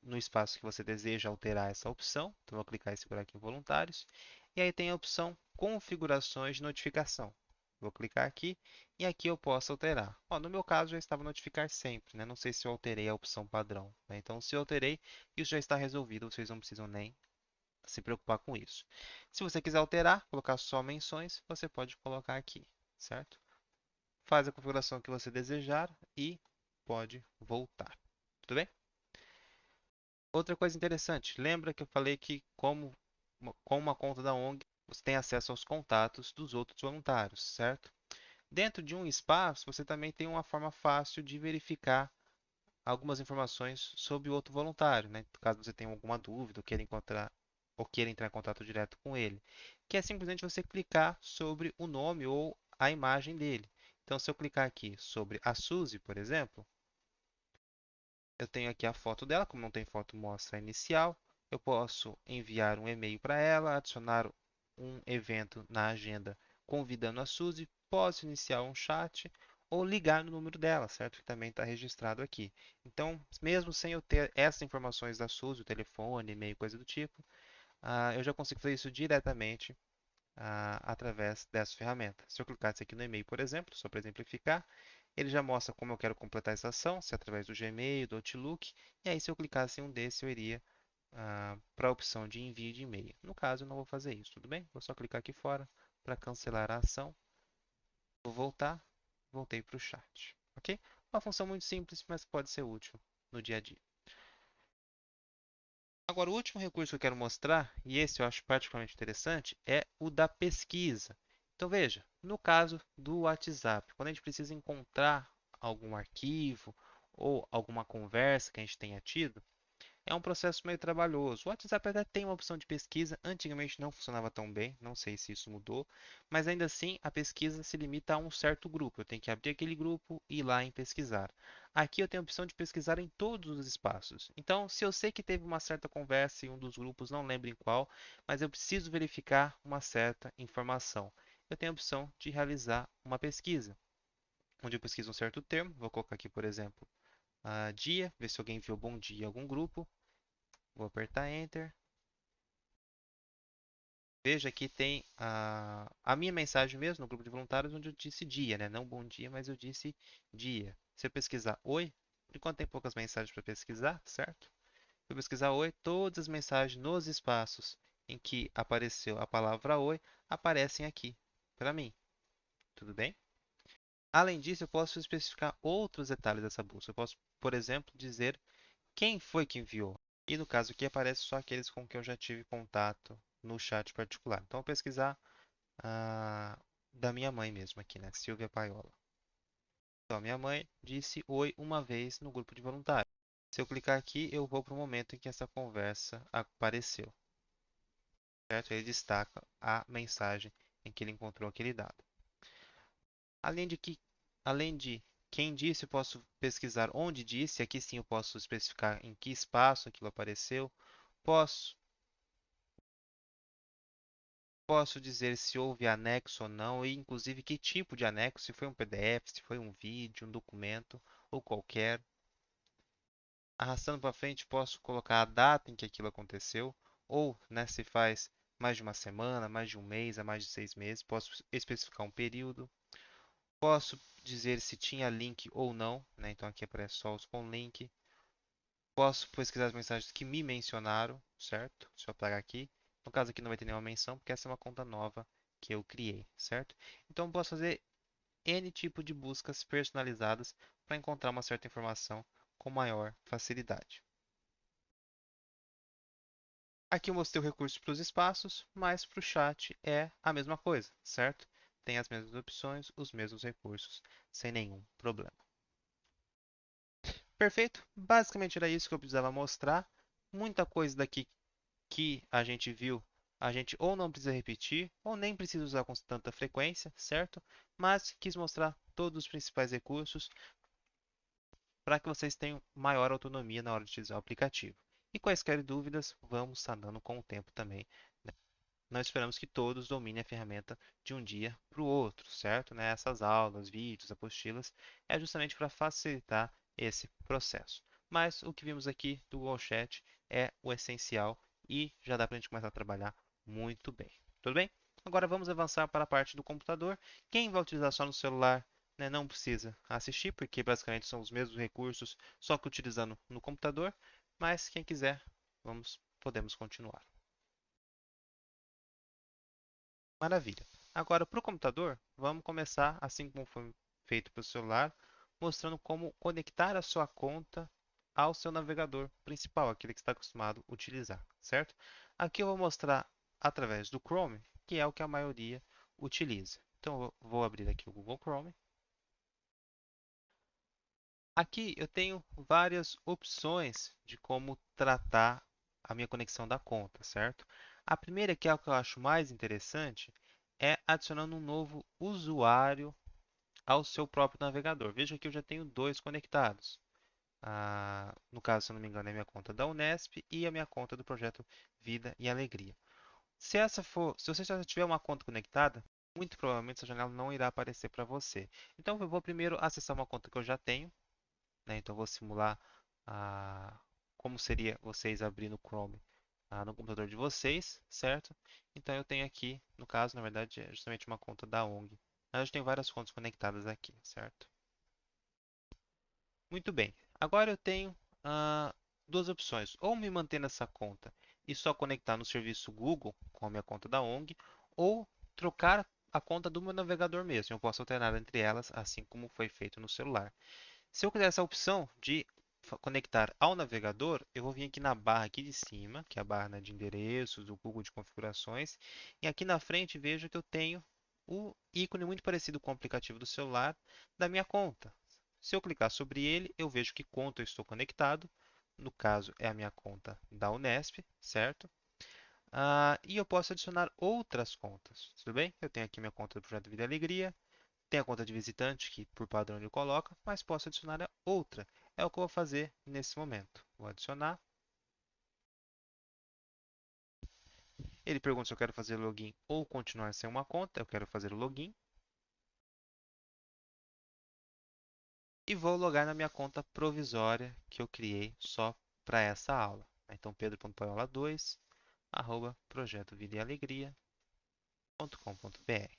no espaço que você deseja alterar essa opção. Então, vou clicar e segurar aqui em voluntários. E aí tem a opção configurações de notificação. Vou clicar aqui e aqui eu posso alterar. Ó, no meu caso já estava notificar sempre, né? Não sei se eu alterei a opção padrão, né? Então, se eu alterei, isso já está resolvido. Vocês não precisam nem se preocupar com isso. Se você quiser alterar, colocar só menções, você pode colocar aqui, certo? Faz a configuração que você desejar e pode voltar. Tudo bem? Outra coisa interessante, lembra que eu falei que com uma conta da ONG, você tem acesso aos contatos dos outros voluntários, certo? Dentro de um espaço, você também tem uma forma fácil de verificar algumas informações sobre o outro voluntário, né? Caso você tenha alguma dúvida ou queira entrar em contato direto com ele, que é simplesmente você clicar sobre o nome ou a imagem dele. Então, se eu clicar aqui sobre a Suzy, por exemplo, eu tenho aqui a foto dela, como não tem foto, mostra a inicial. Eu posso enviar um e-mail para ela, adicionar um evento na agenda convidando a Suzy, posso iniciar um chat ou ligar no número dela, certo? Que também está registrado aqui. Então, mesmo sem eu ter essas informações da Suzy, o telefone, e-mail, coisa do tipo, eu já consigo fazer isso diretamente através dessa ferramenta. Se eu clicasse aqui no e-mail, por exemplo, só para exemplificar, ele já mostra como eu quero completar essa ação, se é através do Gmail, do Outlook, e aí se eu clicasse em um desses, eu iria para a opção de envio de e-mail. No caso, eu não vou fazer isso, tudo bem? Vou só clicar aqui fora para cancelar a ação. Vou voltar, voltei para o chat, ok? Uma função muito simples, mas pode ser útil no dia a dia. Agora, o último recurso que eu quero mostrar, e esse eu acho particularmente interessante, é o da pesquisa. Então, veja, no caso do WhatsApp, quando a gente precisa encontrar algum arquivo ou alguma conversa que a gente tenha tido, é um processo meio trabalhoso. O WhatsApp até tem uma opção de pesquisa, antigamente não funcionava tão bem, não sei se isso mudou, mas ainda assim a pesquisa se limita a um certo grupo. Eu tenho que abrir aquele grupo e ir lá em pesquisar. Aqui eu tenho a opção de pesquisar em todos os espaços. Então, se eu sei que teve uma certa conversa em um dos grupos, não lembro em qual, mas eu preciso verificar uma certa informação, eu tenho a opção de realizar uma pesquisa, onde eu pesquiso um certo termo. Vou colocar aqui, por exemplo, dia, ver se alguém viu bom dia em algum grupo. Vou apertar Enter. Veja que tem a minha mensagem mesmo no grupo de voluntários, onde eu disse dia, né? Não bom dia, mas eu disse dia. Se eu pesquisar oi, por enquanto tem poucas mensagens para pesquisar, certo? Se eu pesquisar oi, todas as mensagens nos espaços em que apareceu a palavra oi aparecem aqui para mim. Tudo bem? Além disso, eu posso especificar outros detalhes dessa busca. Eu posso, por exemplo, dizer quem foi que enviou? E no caso aqui aparece só aqueles com quem eu já tive contato no chat particular. Então, eu vou pesquisar da minha mãe mesmo aqui, né? Silvia Paiola. Então, minha mãe disse oi uma vez no grupo de voluntários. Se eu clicar aqui, eu vou para o momento em que essa conversa apareceu, certo? Ele destaca a mensagem em que ele encontrou aquele dado. Além de que, além de Quem disse, eu posso pesquisar onde disse. Aqui sim eu posso especificar em que espaço aquilo apareceu. Posso, posso dizer se houve anexo ou não, e inclusive que tipo de anexo, se foi um PDF, se foi um vídeo, um documento ou qualquer. Arrastando para frente, posso colocar a data em que aquilo aconteceu, ou, né, se faz mais de uma semana, mais de um mês, há mais de 6 meses. Posso especificar um período. Posso dizer se tinha link ou não, né? Então aqui aparece só os com link. Posso pesquisar as mensagens que me mencionaram, certo? Se eu apagar aqui. No caso aqui não vai ter nenhuma menção, porque essa é uma conta nova que eu criei, certo? Então eu posso fazer N tipo de buscas personalizadas para encontrar uma certa informação com maior facilidade. Aqui eu mostrei o recurso para os espaços, mas para o chat é a mesma coisa, certo? Tem as mesmas opções, os mesmos recursos, sem nenhum problema. Perfeito? Basicamente era isso que eu precisava mostrar. Muita coisa daqui que a gente viu, a gente ou não precisa repetir, ou nem precisa usar com tanta frequência, certo? Mas quis mostrar todos os principais recursos para que vocês tenham maior autonomia na hora de utilizar o aplicativo. E quaisquer dúvidas, vamos sanando com o tempo também, né? Nós esperamos que todos dominem a ferramenta de um dia para o outro, certo? Né? Essas aulas, vídeos, apostilas, é justamente para facilitar esse processo. Mas o que vimos aqui do Google Chat é o essencial e já dá para a gente começar a trabalhar muito bem. Tudo bem? Agora vamos avançar para a parte do computador. Quem vai utilizar só no celular, né, não precisa assistir, porque basicamente são os mesmos recursos, só que utilizando no computador. Mas quem quiser, podemos continuar. Maravilha. Agora, para o computador, vamos começar, assim como foi feito para o celular, mostrando como conectar a sua conta ao seu navegador principal, aquele que está acostumado a utilizar, certo? Aqui eu vou mostrar através do Chrome, que é o que a maioria utiliza. Então, eu vou abrir aqui o Google Chrome. Aqui eu tenho várias opções de como tratar a minha conexão da conta, certo? A primeira, que é o que eu acho mais interessante, é adicionando um novo usuário ao seu próprio navegador. Veja que eu já tenho dois conectados. No caso, se eu não me engano, é a minha conta da Unesp e a minha conta do projeto Vida e Alegria. Se você já tiver uma conta conectada, muito provavelmente essa janela não irá aparecer para você. Então, eu vou primeiro acessar uma conta que eu já tenho, né? Então, eu vou simular como seria vocês abrindo o Chrome no computador de vocês, certo? Então, eu tenho aqui, no caso, na verdade, é justamente uma conta da ONG. Mas eu tenho várias contas conectadas aqui, certo? Muito bem. Agora eu tenho duas opções. Ou me manter nessa conta e só conectar no serviço Google com a minha conta da ONG, ou trocar a conta do meu navegador mesmo. Eu posso alternar entre elas, assim como foi feito no celular. Se eu quiser essa opção de conectar ao navegador, eu vou vir aqui na barra aqui de cima, que é a barra, né, de endereços, do Google de configurações, e aqui na frente vejo que eu tenho o ícone muito parecido com o aplicativo do celular da minha conta. Se eu clicar sobre ele, eu vejo que conta eu estou conectado. No caso, é a minha conta da Unesp, certo? E eu posso adicionar outras contas, tudo bem? Eu tenho aqui minha conta do Projeto Vida e Alegria, tem a conta de visitante, que por padrão ele coloca, mas posso adicionar a outra. É o que eu vou fazer nesse momento. Vou adicionar. Ele pergunta se eu quero fazer login ou continuar sem uma conta. Eu quero fazer o login. E vou logar na minha conta provisória que eu criei só para essa aula. Então, pedro.paiola2, arroba projetovidaealegria.com.br.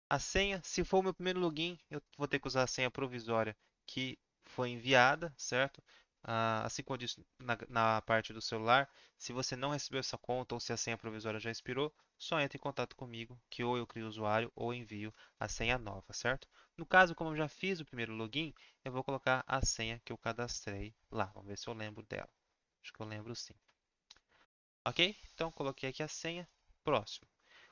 A senha, se for o meu primeiro login, eu vou ter que usar a senha provisória que foi enviada, certo? Assim como eu disse na parte do celular, se você não recebeu essa conta ou se a senha provisória já expirou, só entre em contato comigo que ou eu crio o usuário ou envio a senha nova, certo? No caso, como eu já fiz o primeiro login, eu vou colocar a senha que eu cadastrei lá. Vamos ver se eu lembro dela. Acho que eu lembro sim. Ok? Então, coloquei aqui a senha. Próximo.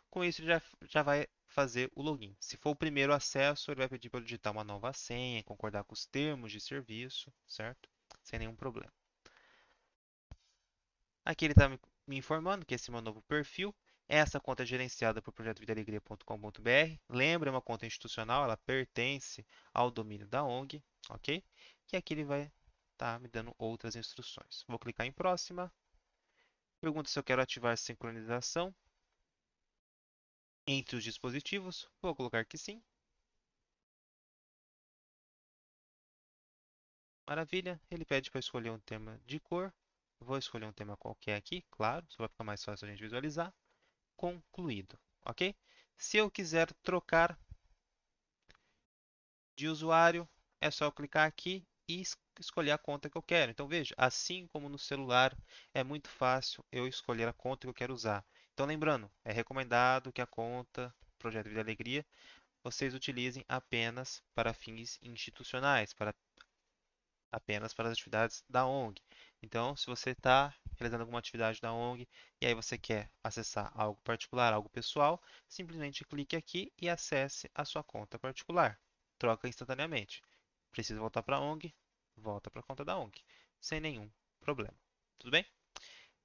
Com isso, ele já vai fazer o login. Se for o primeiro acesso, ele vai pedir para eu digitar uma nova senha, concordar com os termos de serviço, certo? Sem nenhum problema. Aqui ele está me informando que esse é meu novo perfil. Essa conta é gerenciada por projetovidalegria.com.br. Lembra, é uma conta institucional, ela pertence ao domínio da ONG, ok? E aqui ele vai estar me dando outras instruções. Vou clicar em próxima. Pergunta se eu quero ativar sincronização entre os dispositivos. Vou colocar que sim. Maravilha. Ele pede para escolher um tema de cor. Vou escolher um tema qualquer aqui, claro, só vai ficar mais fácil a gente visualizar. Concluído, ok? Se eu quiser trocar de usuário, é só eu clicar aqui e escolher a conta que eu quero. Então veja, assim como no celular, é muito fácil eu escolher a conta que eu quero usar. Então lembrando, é recomendado que a conta Projeto Vida e Alegria vocês utilizem apenas para fins institucionais, apenas para as atividades da ONG. Então, se você está realizando alguma atividade da ONG e aí você quer acessar algo particular, algo pessoal, simplesmente clique aqui e acesse a sua conta particular. Troca instantaneamente. Precisa voltar para a ONG? Volta para a conta da ONG, sem nenhum problema. Tudo bem?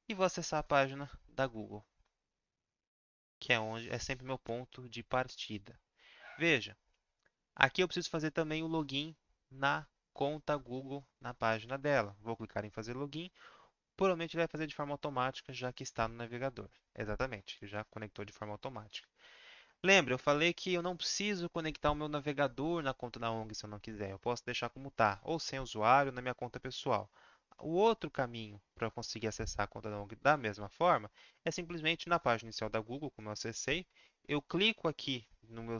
E vou acessar a página da Google, que é onde é sempre meu ponto de partida. Veja, aqui eu preciso fazer também o login na conta Google na página dela. Vou clicar em fazer login. Provavelmente ele vai fazer de forma automática, já que está no navegador. Exatamente, ele já conectou de forma automática. Lembra, eu falei que eu não preciso conectar o meu navegador na conta da ONG se eu não quiser. Eu posso deixar como está, ou sem usuário na minha conta pessoal. O outro caminho para eu conseguir acessar a conta da ONG da mesma forma é simplesmente na página inicial da Google, como eu acessei, eu clico aqui no meu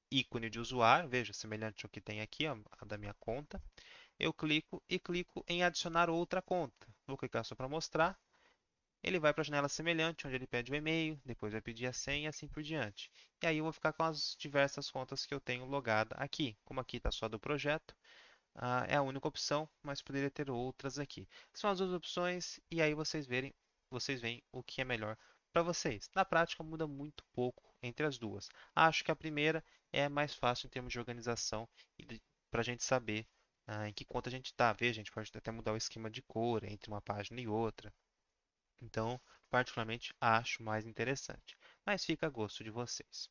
ícone de usuário, veja, semelhante ao que tem aqui, ó, a da minha conta. Eu clico e clico em adicionar outra conta. Vou clicar só para mostrar. Ele vai para a janela semelhante, onde ele pede o e-mail, depois vai pedir a senha e assim por diante. E aí eu vou ficar com as diversas contas que eu tenho logada aqui. Como aqui está só do projeto, é a única opção, mas poderia ter outras aqui. São as duas opções e aí vocês veem o que é melhor para vocês. Na prática muda muito pouco entre as duas. Acho que a primeira é mais fácil em termos de organização e para a gente saber em que conta a gente está. Veja, a gente pode até mudar o esquema de cor entre uma página e outra. Então, particularmente, acho mais interessante. Mas fica a gosto de vocês.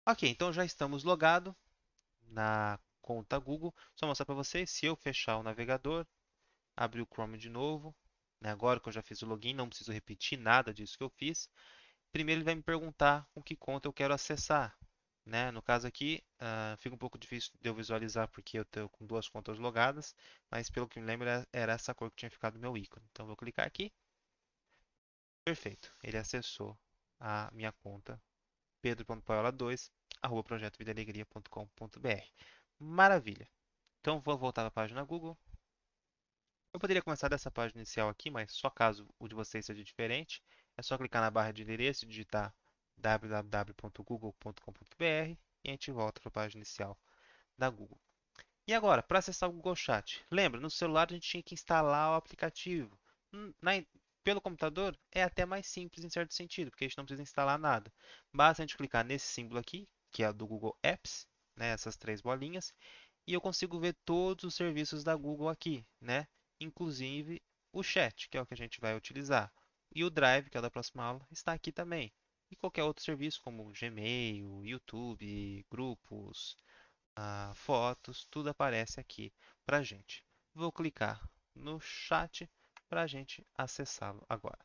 Ok, então já estamos logados na conta Google. Só mostrar para vocês, se eu fechar o navegador, abrir o Chrome de novo, né, agora que eu já fiz o login, não preciso repetir nada disso que eu fiz. Primeiro ele vai me perguntar com que conta eu quero acessar. Né? No caso aqui, fica um pouco difícil de eu visualizar porque eu estou com duas contas logadas, mas pelo que me lembro era essa cor que tinha ficado no meu ícone. Então vou clicar aqui. Perfeito, ele acessou a minha conta pedro.paiola2@projetovidaealegria.com.br. Maravilha. Então vou voltar para a página Google. Eu poderia começar dessa página inicial aqui, mas só caso o de vocês seja diferente, é só clicar na barra de endereço e digitar www.google.com.br e a gente volta para a página inicial da Google. E agora, para acessar o Google Chat, lembra, no celular a gente tinha que instalar o aplicativo. Pelo computador é até mais simples em certo sentido, porque a gente não precisa instalar nada. Basta a gente clicar nesse símbolo aqui, que é do Google Apps, né, essas três bolinhas, e eu consigo ver todos os serviços da Google aqui, né? Inclusive o chat, que é o que a gente vai utilizar. E o Drive, que é o da próxima aula, está aqui também. E qualquer outro serviço, como Gmail, YouTube, grupos, fotos, tudo aparece aqui para a gente. Vou clicar no chat para a gente acessá-lo agora.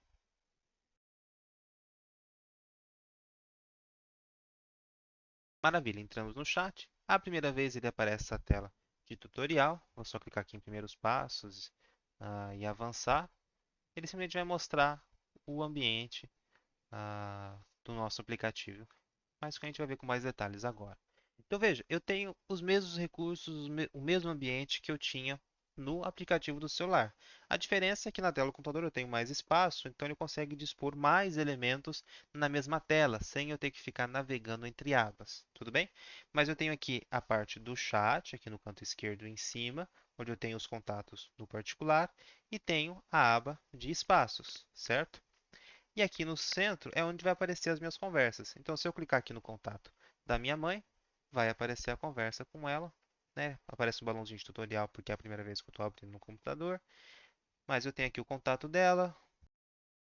Maravilha, entramos no chat. A primeira vez ele aparece essa tela de tutorial. Vou só clicar aqui em primeiros passos e avançar. Ele simplesmente vai mostrar o ambiente do nosso aplicativo, mas que a gente vai ver com mais detalhes agora. Então veja, eu tenho os mesmos recursos, o mesmo ambiente que eu tinha no aplicativo do celular. A diferença é que na tela do computador eu tenho mais espaço, então ele consegue dispor mais elementos na mesma tela, sem eu ter que ficar navegando entre abas. Tudo bem? Mas eu tenho aqui a parte do chat, aqui no canto esquerdo em cima, onde eu tenho os contatos no particular, e tenho a aba de espaços, certo? E aqui no centro é onde vai aparecer as minhas conversas. Então, se eu clicar aqui no contato da minha mãe, vai aparecer a conversa com ela, né? Aparece um balãozinho de tutorial porque é a primeira vez que eu estou abrindo no computador. Mas eu tenho aqui o contato dela,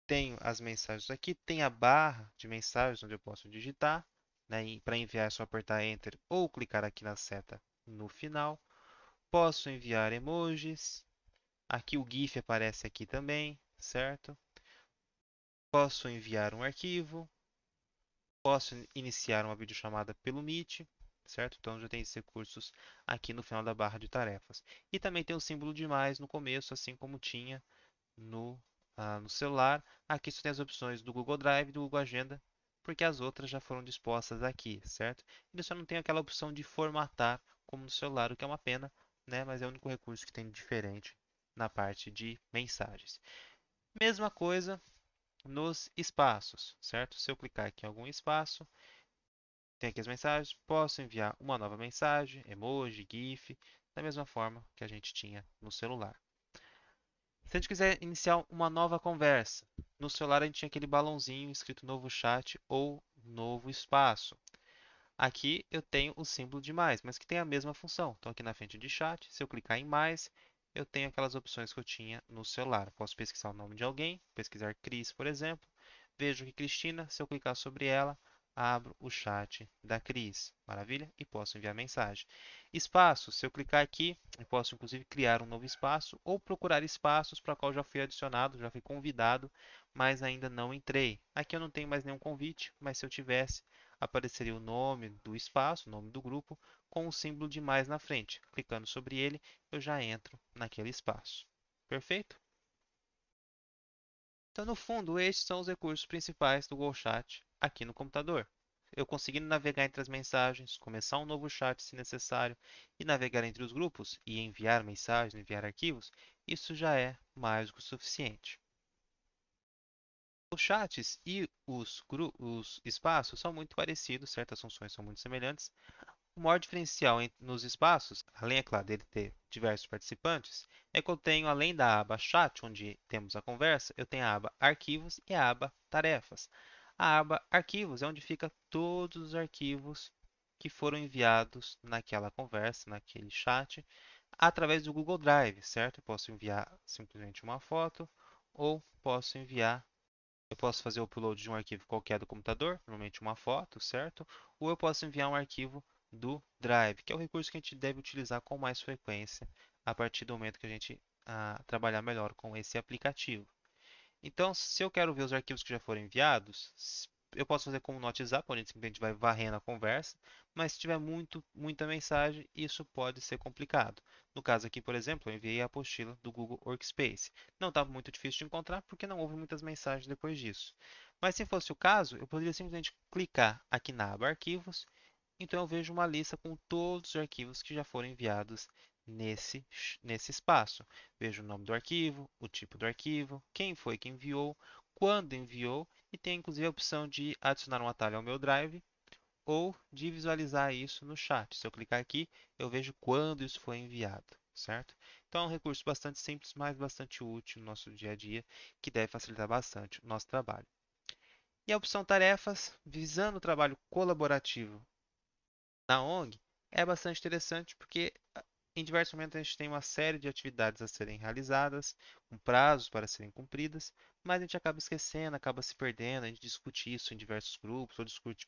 tenho as mensagens aqui, tem a barra de mensagens onde eu posso digitar, né? Para enviar é só apertar Enter ou clicar aqui na seta no final. Posso enviar emojis. Aqui o GIF aparece aqui também, certo? Posso enviar um arquivo. Posso iniciar uma videochamada pelo Meet, certo? Então já tem esses recursos aqui no final da barra de tarefas. E também tem o símbolo de mais no começo, assim como tinha no celular. Aqui só tem as opções do Google Drive e do Google Agenda, porque as outras já foram dispostas aqui, certo? Ele só não tem aquela opção de formatar como no celular, o que é uma pena, né? Mas é o único recurso que tem de diferente na parte de mensagens. Mesma coisa nos espaços, certo? Se eu clicar aqui em algum espaço, tem aqui as mensagens, posso enviar uma nova mensagem, emoji, GIF, da mesma forma que a gente tinha no celular. Se a gente quiser iniciar uma nova conversa, no celular a gente tinha aquele balãozinho escrito novo chat ou novo espaço. Aqui eu tenho o símbolo de mais, mas que tem a mesma função. Então aqui na frente de chat, se eu clicar em mais, eu tenho aquelas opções que eu tinha no celular. Posso pesquisar o nome de alguém, pesquisar Cris, por exemplo. Vejo que Cristina, se eu clicar sobre ela, abro o chat da Cris. Maravilha? E posso enviar mensagem. Espaço, se eu clicar aqui, eu posso inclusive criar um novo espaço ou procurar espaços para qual já fui adicionado, já fui convidado, mas ainda não entrei. Aqui eu não tenho mais nenhum convite, mas se eu tivesse, apareceria o nome do espaço, o nome do grupo, com o símbolo de mais na frente. Clicando sobre ele, eu já entro naquele espaço. Perfeito? Então, no fundo, estes são os recursos principais do Google Chat aqui no computador. Eu conseguindo navegar entre as mensagens, começar um novo chat se necessário, e navegar entre os grupos e enviar mensagens, enviar arquivos, isso já é mais do que o suficiente. Os chats e os espaços são muito parecidos, certas funções são muito semelhantes. O maior diferencial nos espaços, além, é claro, dele ter diversos participantes, é que eu tenho, além da aba Chat, onde temos a conversa, eu tenho a aba Arquivos e a aba Tarefas. A aba Arquivos é onde fica todos os arquivos que foram enviados naquela conversa, naquele chat, através do Google Drive, certo? Eu posso enviar simplesmente uma foto ou eu posso fazer o upload de um arquivo qualquer do computador, normalmente uma foto, certo? Ou eu posso enviar um arquivo do Drive, que é o recurso que a gente deve utilizar com mais frequência a partir do momento que a gente trabalhar melhor com esse aplicativo. Então, se eu quero ver os arquivos que já foram enviados, eu posso fazer como no WhatsApp, onde a gente simplesmente vai varrendo a conversa, mas se tiver muita mensagem, isso pode ser complicado. No caso aqui, por exemplo, eu enviei a apostila do Google Workspace. Não estava muito difícil de encontrar porque não houve muitas mensagens depois disso. Mas se fosse o caso, eu poderia simplesmente clicar aqui na aba Arquivos, então eu vejo uma lista com todos os arquivos que já foram enviados nesse espaço. Vejo o nome do arquivo, o tipo do arquivo, quem foi que enviou, quando enviou e tem inclusive a opção de adicionar um atalho ao meu Drive ou de visualizar isso no chat. Se eu clicar aqui, eu vejo quando isso foi enviado, certo? Então é um recurso bastante simples, mas bastante útil no nosso dia a dia, que deve facilitar bastante o nosso trabalho. E a opção tarefas, visando o trabalho colaborativo na ONG, é bastante interessante porque em diversos momentos a gente tem uma série de atividades a serem realizadas, com prazos para serem cumpridas, mas a gente acaba esquecendo, acaba se perdendo, a gente discute isso em diversos grupos ou discute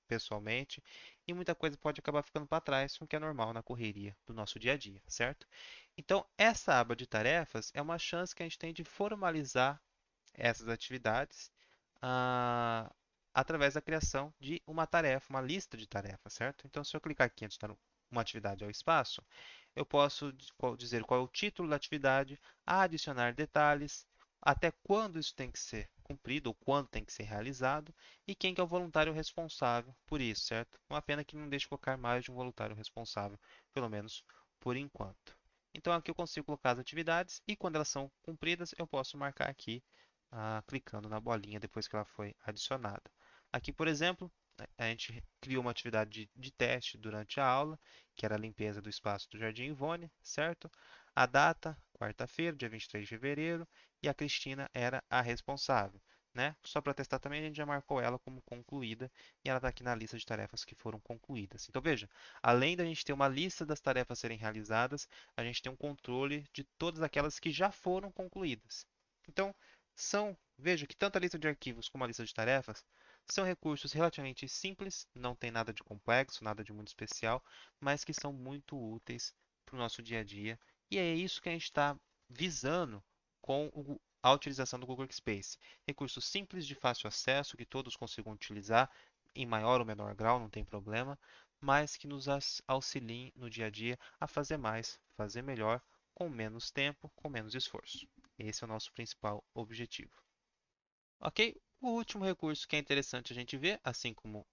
pessoalmente, e muita coisa pode acabar ficando para trás, o que é normal na correria do nosso dia a dia, certo? Então, essa aba de tarefas é uma chance que a gente tem de formalizar essas atividades ah, através da criação de uma tarefa, uma lista de tarefas, certo? Então, se eu clicar aqui em adicionar uma atividade ao espaço, eu posso dizer qual é o título da atividade, adicionar detalhes, até quando isso tem que ser cumprido ou quando tem que ser realizado e quem que é o voluntário responsável por isso, certo? Uma pena que não deixe colocar mais de um voluntário responsável, pelo menos por enquanto. Então aqui eu consigo colocar as atividades e quando elas são cumpridas eu posso marcar aqui clicando na bolinha depois que ela foi adicionada. Aqui, por exemplo, a gente criou uma atividade de teste durante a aula, que era a limpeza do espaço do Jardim Ivone, certo? A data, quarta-feira, dia 23 de fevereiro, e a Cristina era a responsável, né? Só para testar também, a gente já marcou ela como concluída e ela está aqui na lista de tarefas que foram concluídas. Então, veja, além da gente ter uma lista das tarefas a serem realizadas, a gente tem um controle de todas aquelas que já foram concluídas. Então, são Veja que tanto a lista de arquivos como a lista de tarefas são recursos relativamente simples, não tem nada de complexo, nada de muito especial, mas que são muito úteis para o nosso dia a dia. E é isso que a gente está visando com a utilização do Google Workspace. Recursos simples, de fácil acesso, que todos consigam utilizar em maior ou menor grau, não tem problema, mas que nos auxiliem no dia a dia a fazer mais, fazer melhor, com menos tempo, com menos esforço. Esse é o nosso principal objetivo. Ok? O último recurso que é interessante a gente ver, assim como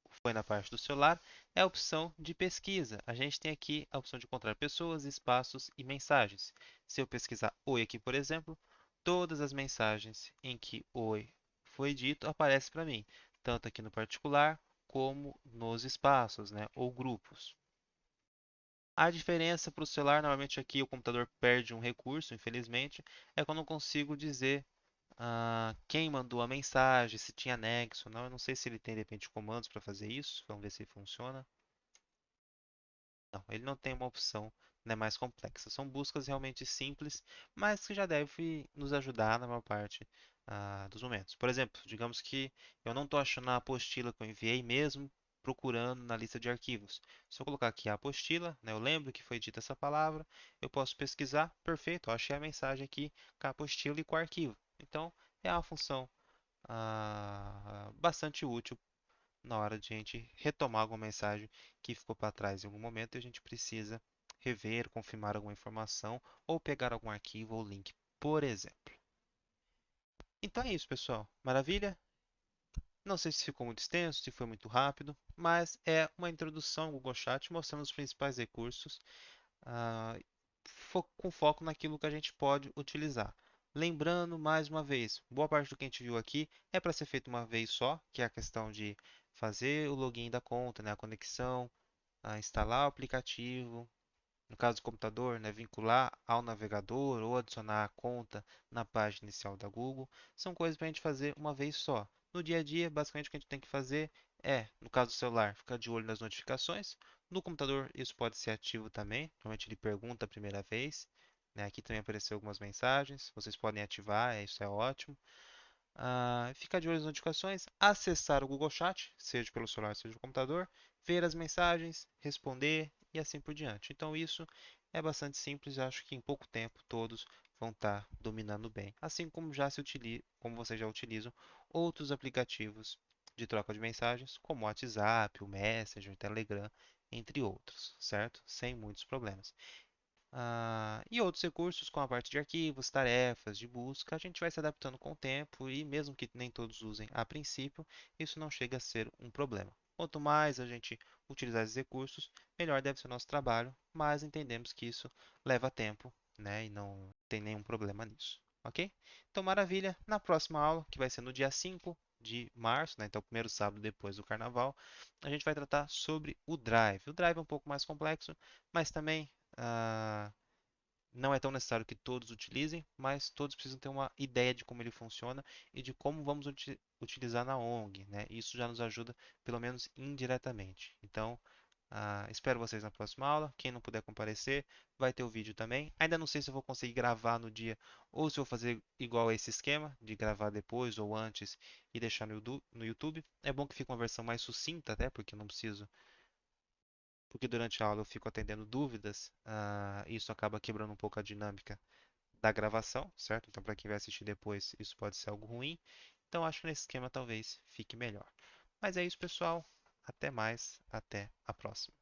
foi na parte do celular, é a opção de pesquisa. A gente tem aqui a opção de encontrar pessoas, espaços e mensagens. Se eu pesquisar Oi aqui, por exemplo, todas as mensagens em que Oi foi dito aparecem para mim, tanto aqui no particular como nos espaços, né, ou grupos. A diferença para o celular, normalmente aqui o computador perde um recurso, infelizmente, é quando eu não consigo dizer quem mandou a mensagem, se tinha anexo ou não. Eu não sei se ele tem, de repente, comandos para fazer isso. Vamos ver se funciona. Não, ele não tem uma opção, né, mais complexa. São buscas realmente simples, mas que já deve nos ajudar na maior parte dos momentos. Por exemplo, digamos que eu não estou achando a apostila que eu enviei mesmo procurando na lista de arquivos. Se eu colocar aqui a apostila, né, eu lembro que foi dita essa palavra, eu posso pesquisar, perfeito, eu achei a mensagem aqui com a apostila e com o arquivo. Então, é uma função bastante útil na hora de a gente retomar alguma mensagem que ficou para trás em algum momento e a gente precisa rever, confirmar alguma informação ou pegar algum arquivo ou link, por exemplo. Então é isso, pessoal. Maravilha? Não sei se ficou muito extenso, se foi muito rápido, mas é uma introdução ao Google Chat mostrando os principais recursos ah, com foco naquilo que a gente pode utilizar. Lembrando, mais uma vez, boa parte do que a gente viu aqui é para ser feito uma vez só, que é a questão de fazer o login da conta, né, a conexão, instalar o aplicativo, no caso do computador, né, vincular ao navegador ou adicionar a conta na página inicial da Google, são coisas para a gente fazer uma vez só. No dia a dia, basicamente o que a gente tem que fazer é, no caso do celular, ficar de olho nas notificações. No computador, isso pode ser ativo também. Normalmente ele pergunta a primeira vez. Né? Aqui também apareceu algumas mensagens. Vocês podem ativar, isso é ótimo. Ficar de olho nas notificações, acessar o Google Chat, seja pelo celular, seja pelo computador, ver as mensagens, responder e assim por diante. Então isso é bastante simples, acho que em pouco tempo todos vão estar dominando bem. Assim como como vocês já utilizam outros aplicativos de troca de mensagens, como o WhatsApp, o Messenger, o Telegram, entre outros, certo? Sem muitos problemas. E outros recursos com a parte de arquivos, tarefas, de busca, a gente vai se adaptando com o tempo e mesmo que nem todos usem a princípio, isso não chega a ser um problema. Quanto mais a gente utilizar esses recursos, melhor deve ser o nosso trabalho, mas entendemos que isso leva tempo, né, e não tem nenhum problema nisso, ok? Então, maravilha. Na próxima aula, que vai ser no dia 5 de março, né, então primeiro sábado depois do carnaval, a gente vai tratar sobre o Drive. O Drive é um pouco mais complexo, mas também ah, não é tão necessário que todos utilizem, mas todos precisam ter uma ideia de como ele funciona e de como vamos utilizar na ONG, né? Isso já nos ajuda, pelo menos indiretamente. Então, espero vocês na próxima aula. Quem não puder comparecer, vai ter o vídeo também. Ainda não sei se eu vou conseguir gravar no dia ou se eu vou fazer igual a esse esquema, de gravar depois ou antes e deixar no YouTube. É bom que fique uma versão mais sucinta, até porque eu não preciso porque durante a aula eu fico atendendo dúvidas, isso acaba quebrando um pouco a dinâmica da gravação, certo? Então, para quem vai assistir depois, isso pode ser algo ruim. Então, acho que nesse esquema talvez fique melhor. Mas é isso, pessoal. Até mais, até a próxima.